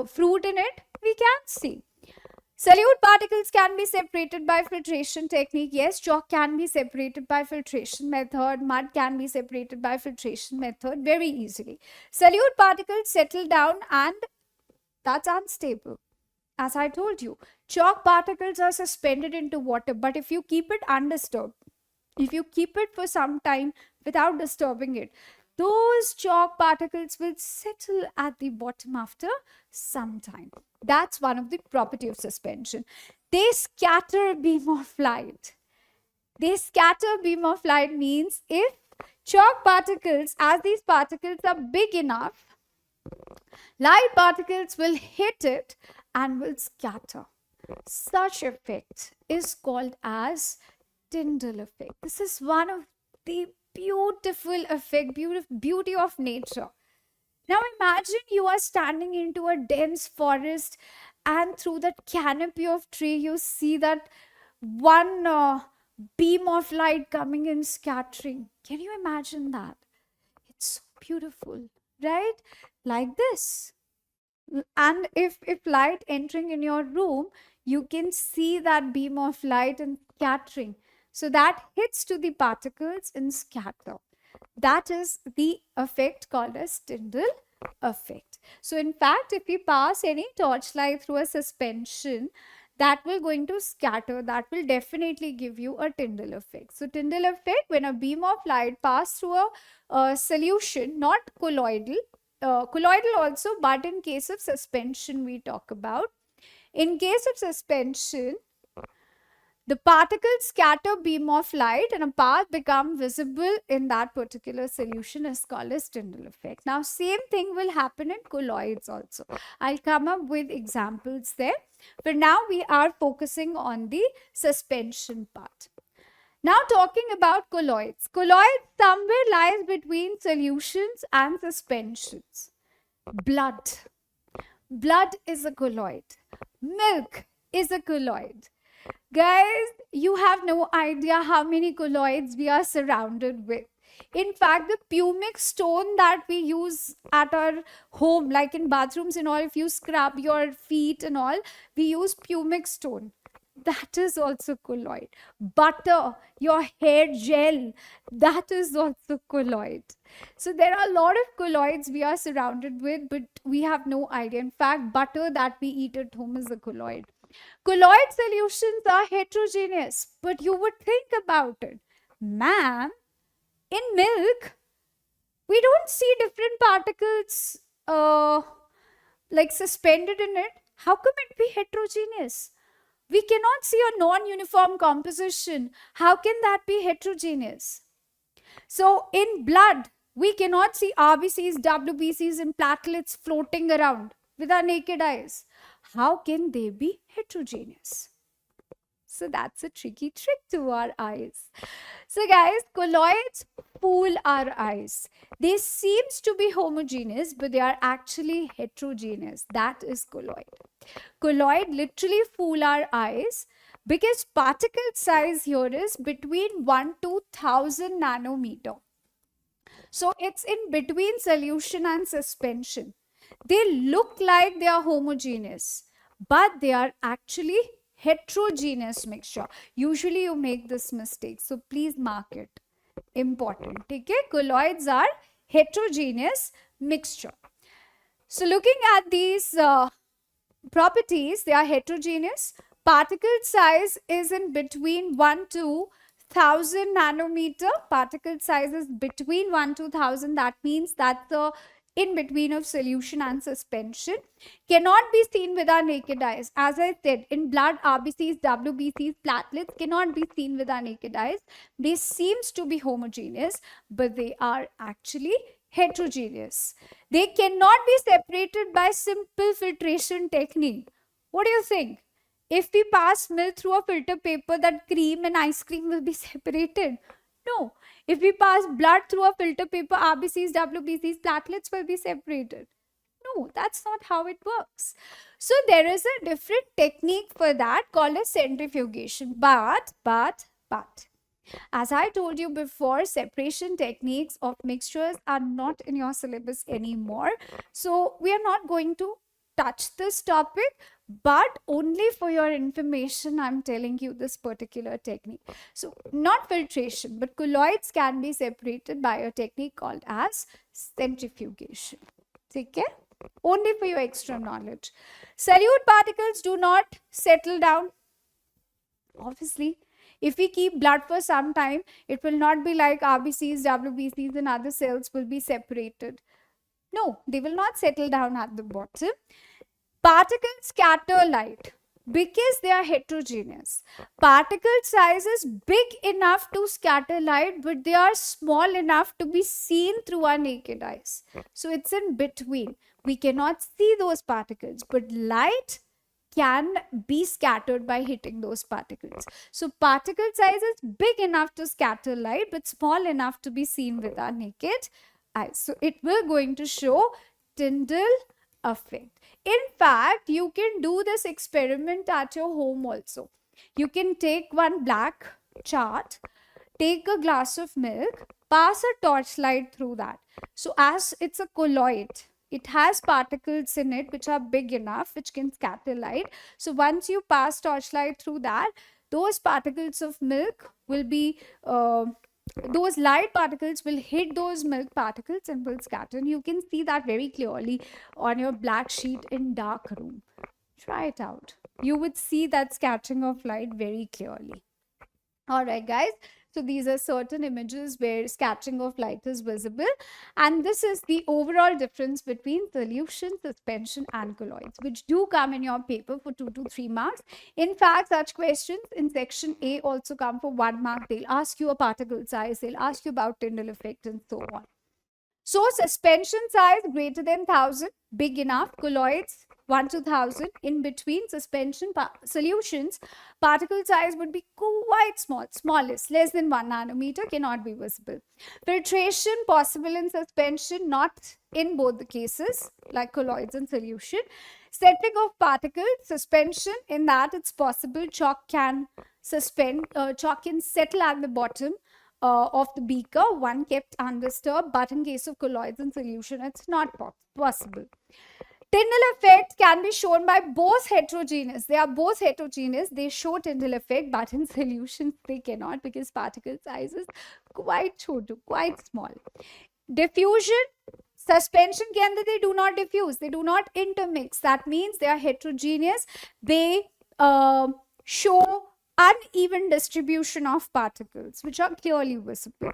fruit in it? We can see. Solute particles can be separated by filtration technique. Yes, chalk can be separated by filtration method. Mud can be separated by filtration method very easily. Solute particles settle down and that's unstable. As I told you, chalk particles are suspended into water, but if you keep it undisturbed, if you keep it for some time without disturbing it, those chalk particles will settle at the bottom after some time. That's one of the property of suspension. They scatter beam of light. They scatter beam of light means if chalk particles, as these particles are big enough, light particles will hit it and will scatter. Such effect is called as Tyndall effect. This is one of the beautiful effect, beauty of nature. Now imagine you are standing into a dense forest and through that canopy of tree you see that one beam of light coming and scattering. Can you imagine that? It's so beautiful, right? Like this. And if light entering in your room, you can see that beam of light and scattering. So that hits to the particles and scatter. That is the effect called as Tyndall effect. So in fact, if we pass any torchlight through a suspension, that will going to scatter. That will definitely give you a Tyndall effect. So Tyndall effect, when a beam of light pass through a solution, not colloidal, colloidal also, but in case of suspension we talk about. In case of suspension, the particles scatter beam of light and a path become visible in that particular solution is called as Tyndall effect. Now, same thing will happen in colloids also. I'll come up with examples there. But now we are focusing on the suspension part. Now talking about colloids. Colloids somewhere lies between solutions and suspensions. Blood. Blood is a colloid. Milk is a colloid. Guys, you have no idea how many colloids we are surrounded with. In fact, the pumic stone that we use at our home, like in bathrooms and all, if you scrub your feet and all, we use pumic stone. That is also colloid. Butter, your hair gel, that is also colloid. So there are a lot of colloids we are surrounded with, but we have no idea. In fact, butter that we eat at home is a colloid. Colloid solutions are heterogeneous, but you would think about it. Ma'am, in milk, we don't see different particles like suspended in it. How come it be heterogeneous? We cannot see a non-uniform composition. How can that be heterogeneous? So in blood, we cannot see RBCs, WBCs, and platelets floating around with our naked eyes. How can they be heterogeneous? So that's a tricky trick to our eyes. So guys, colloids fool our eyes. They seems to be homogeneous, but they are actually heterogeneous. That is colloid. Colloid literally fool our eyes because particle size here is between 1 to 1000 nanometer. So it's in between solution and suspension. They look like they are homogeneous, but they are actually heterogeneous mixture. Usually you make this mistake, so please mark it. Important. Okay? Colloids are heterogeneous mixture. So looking at these properties, they are heterogeneous. Particle size is in between 1 to 1000 nanometer. Particle size is between 1 to 1000. That means that the in between of solution and suspension cannot be seen with our naked eyes. As I said, in blood, RBCs, WBCs, platelets cannot be seen with our naked eyes. They seems to be homogeneous, but they are actually heterogeneous. They cannot be separated by simple filtration technique. What do you think? If we pass milk through a filter paper, that cream and ice cream will be separated. No. If we pass blood through a filter paper, RBCs, WBCs, platelets will be separated. No, that's not how it works. So there is a different technique for that called as centrifugation. But, as I told you before, separation techniques of mixtures are not in your syllabus anymore. So we are not going to touch this topic, but only for your information, I'm telling you this particular technique. So not filtration, but colloids can be separated by a technique called as centrifugation. Okay? Only for your extra knowledge. Solute particles do not settle down. Obviously, if we keep blood for some time, it will not be like RBCs, WBCs and other cells will be separated. No, they will not settle down at the bottom. Particles scatter light because they are heterogeneous. Particle size is big enough to scatter light, but they are small enough to be seen through our naked eyes. So it's in between. We cannot see those particles, but light can be scattered by hitting those particles. So particle size is big enough to scatter light, but small enough to be seen with our naked eyes. So it will going to show Tyndall effect. In fact, you can do this experiment at your home also. You can take one black chart, take a glass of milk, pass a torchlight through that. So as it's a colloid, it has particles in it which are big enough, which can scatter light. So once you pass torchlight through that, those particles of milk will be, those light particles will hit those milk particles and will scatter. And you can see that very clearly on your black sheet in dark room. Try it out. You would see that scattering of light very clearly. All right, guys. So these are certain images where scattering of light is visible. And this is the overall difference between solution, suspension and colloids, which do come in your paper for 2 to 3 marks. In fact, such questions in section A also come for 1 mark. They'll ask you a particle size. They'll ask you about Tyndall effect and so on. So suspension size greater than 1000, big enough. Colloids 1 to 1000. In between suspension solutions, particle size would be quite small, smallest, less than 1 nanometer, cannot be visible. Filtration possible in suspension, not in both the cases, like colloids and solution. Settling of particles, suspension, in that it's possible. Chalk can chalk can settle at the bottom of the beaker, one kept undisturbed, but in case of colloids in solution, it's not possible. Tyndall effect can be shown by both heterogeneous. They are both heterogeneous. They show Tyndall effect, but in solutions they cannot because particle size is quite Chhotu, quite small. Diffusion, suspension के अंदर they do not diffuse. They do not intermix. That means they are heterogeneous. They show uneven distribution of particles, which are clearly visible.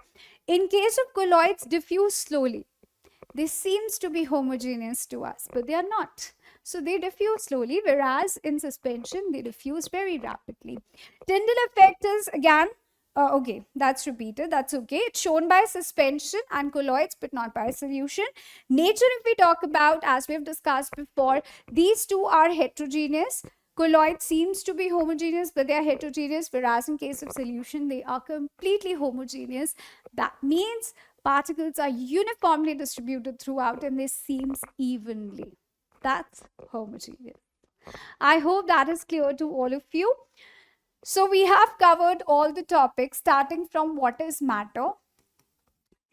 In case of colloids, diffuse slowly. This seems to be homogeneous to us, but they are not. So they diffuse slowly, whereas in suspension, they diffuse very rapidly. Tyndall effect is again, okay, that's repeated, that's okay. It's shown by suspension and colloids, but not by solution. Nature, if we talk about, as we have discussed before, these two are heterogeneous. Colloid seems to be homogeneous, but they are heterogeneous, whereas in case of solution, they are completely homogeneous. That means particles are uniformly distributed throughout and they seems evenly. That's homogeneous. I hope that is clear to all of you. So we have covered all the topics starting from what is matter,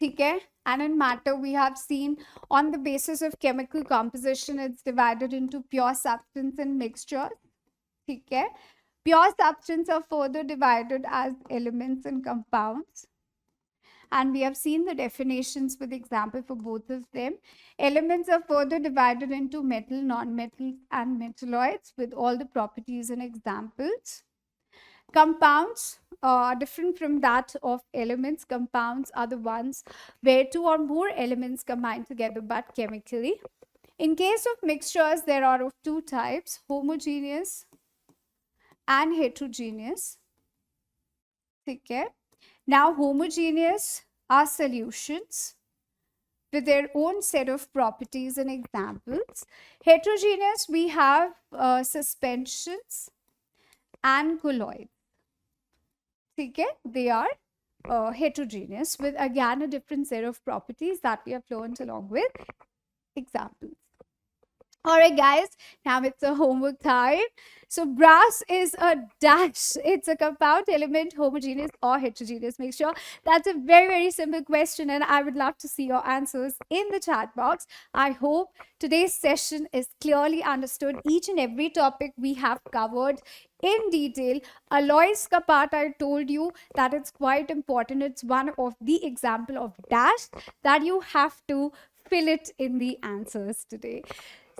ठीक है. And in matter, we have seen on the basis of chemical composition, it's divided into pure substance and mixtures. ठीक है. Pure substance are further divided as elements and compounds. And we have seen the definitions with example for both of them. Elements are further divided into metal, non-metal, and metalloids with all the properties and examples. Compounds are different from that of elements. Compounds are the ones where two or more elements combine together but chemically. In case of mixtures, there are of two types, homogeneous and heterogeneous. Okay. Now, homogeneous are solutions with their own set of properties and examples. Heterogeneous, we have suspensions and colloids. Okay. They are heterogeneous with again a different set of properties that we have learned along with examples. All right, guys, now it's a homework time. So brass is a dash. It's a compound element, homogeneous or heterogeneous mixture. That's a very, very simple question, and I would love to see your answers in the chat box. I hope today's session is clearly understood. Each and every topic we have covered in detail. Alloys ka part, I told you that it's quite important. It's one of the example of dash that you have to fill it in the answers today.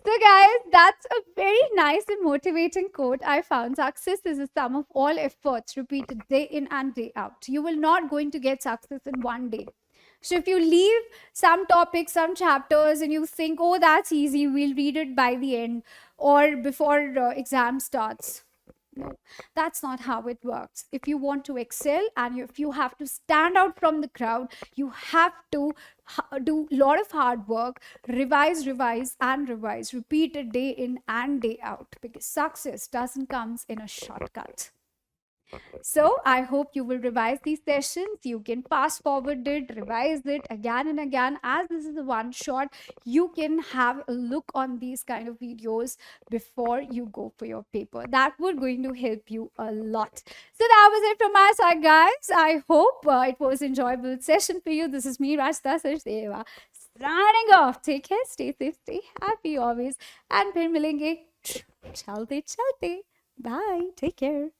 So guys, that's a very nice and motivating quote I found. Success is a sum of all efforts repeated day in and day out. You will not going to get success in one day. So if you leave some topics, some chapters, and you think, oh, that's easy, we'll read it by the end or before the exam starts. No, that's not how it works. If you want to excel and if you have to stand out from the crowd, you have to do a lot of hard work, revise, and revise, repeat it day in and day out, because success doesn't come in a shortcut. So I hope you will revise these sessions. You can fast forward it, revise it again and again. As this is a one shot, you can have a look on these kind of videos before you go for your paper. That would going to help you a lot. So that was it from my side, guys. I hope it was enjoyable session for you. This is me, Rashta Sachdeva, signing off. Take care, stay safe, stay happy always, and फिर मिलेंगे चलते चलते. Bye. Take care.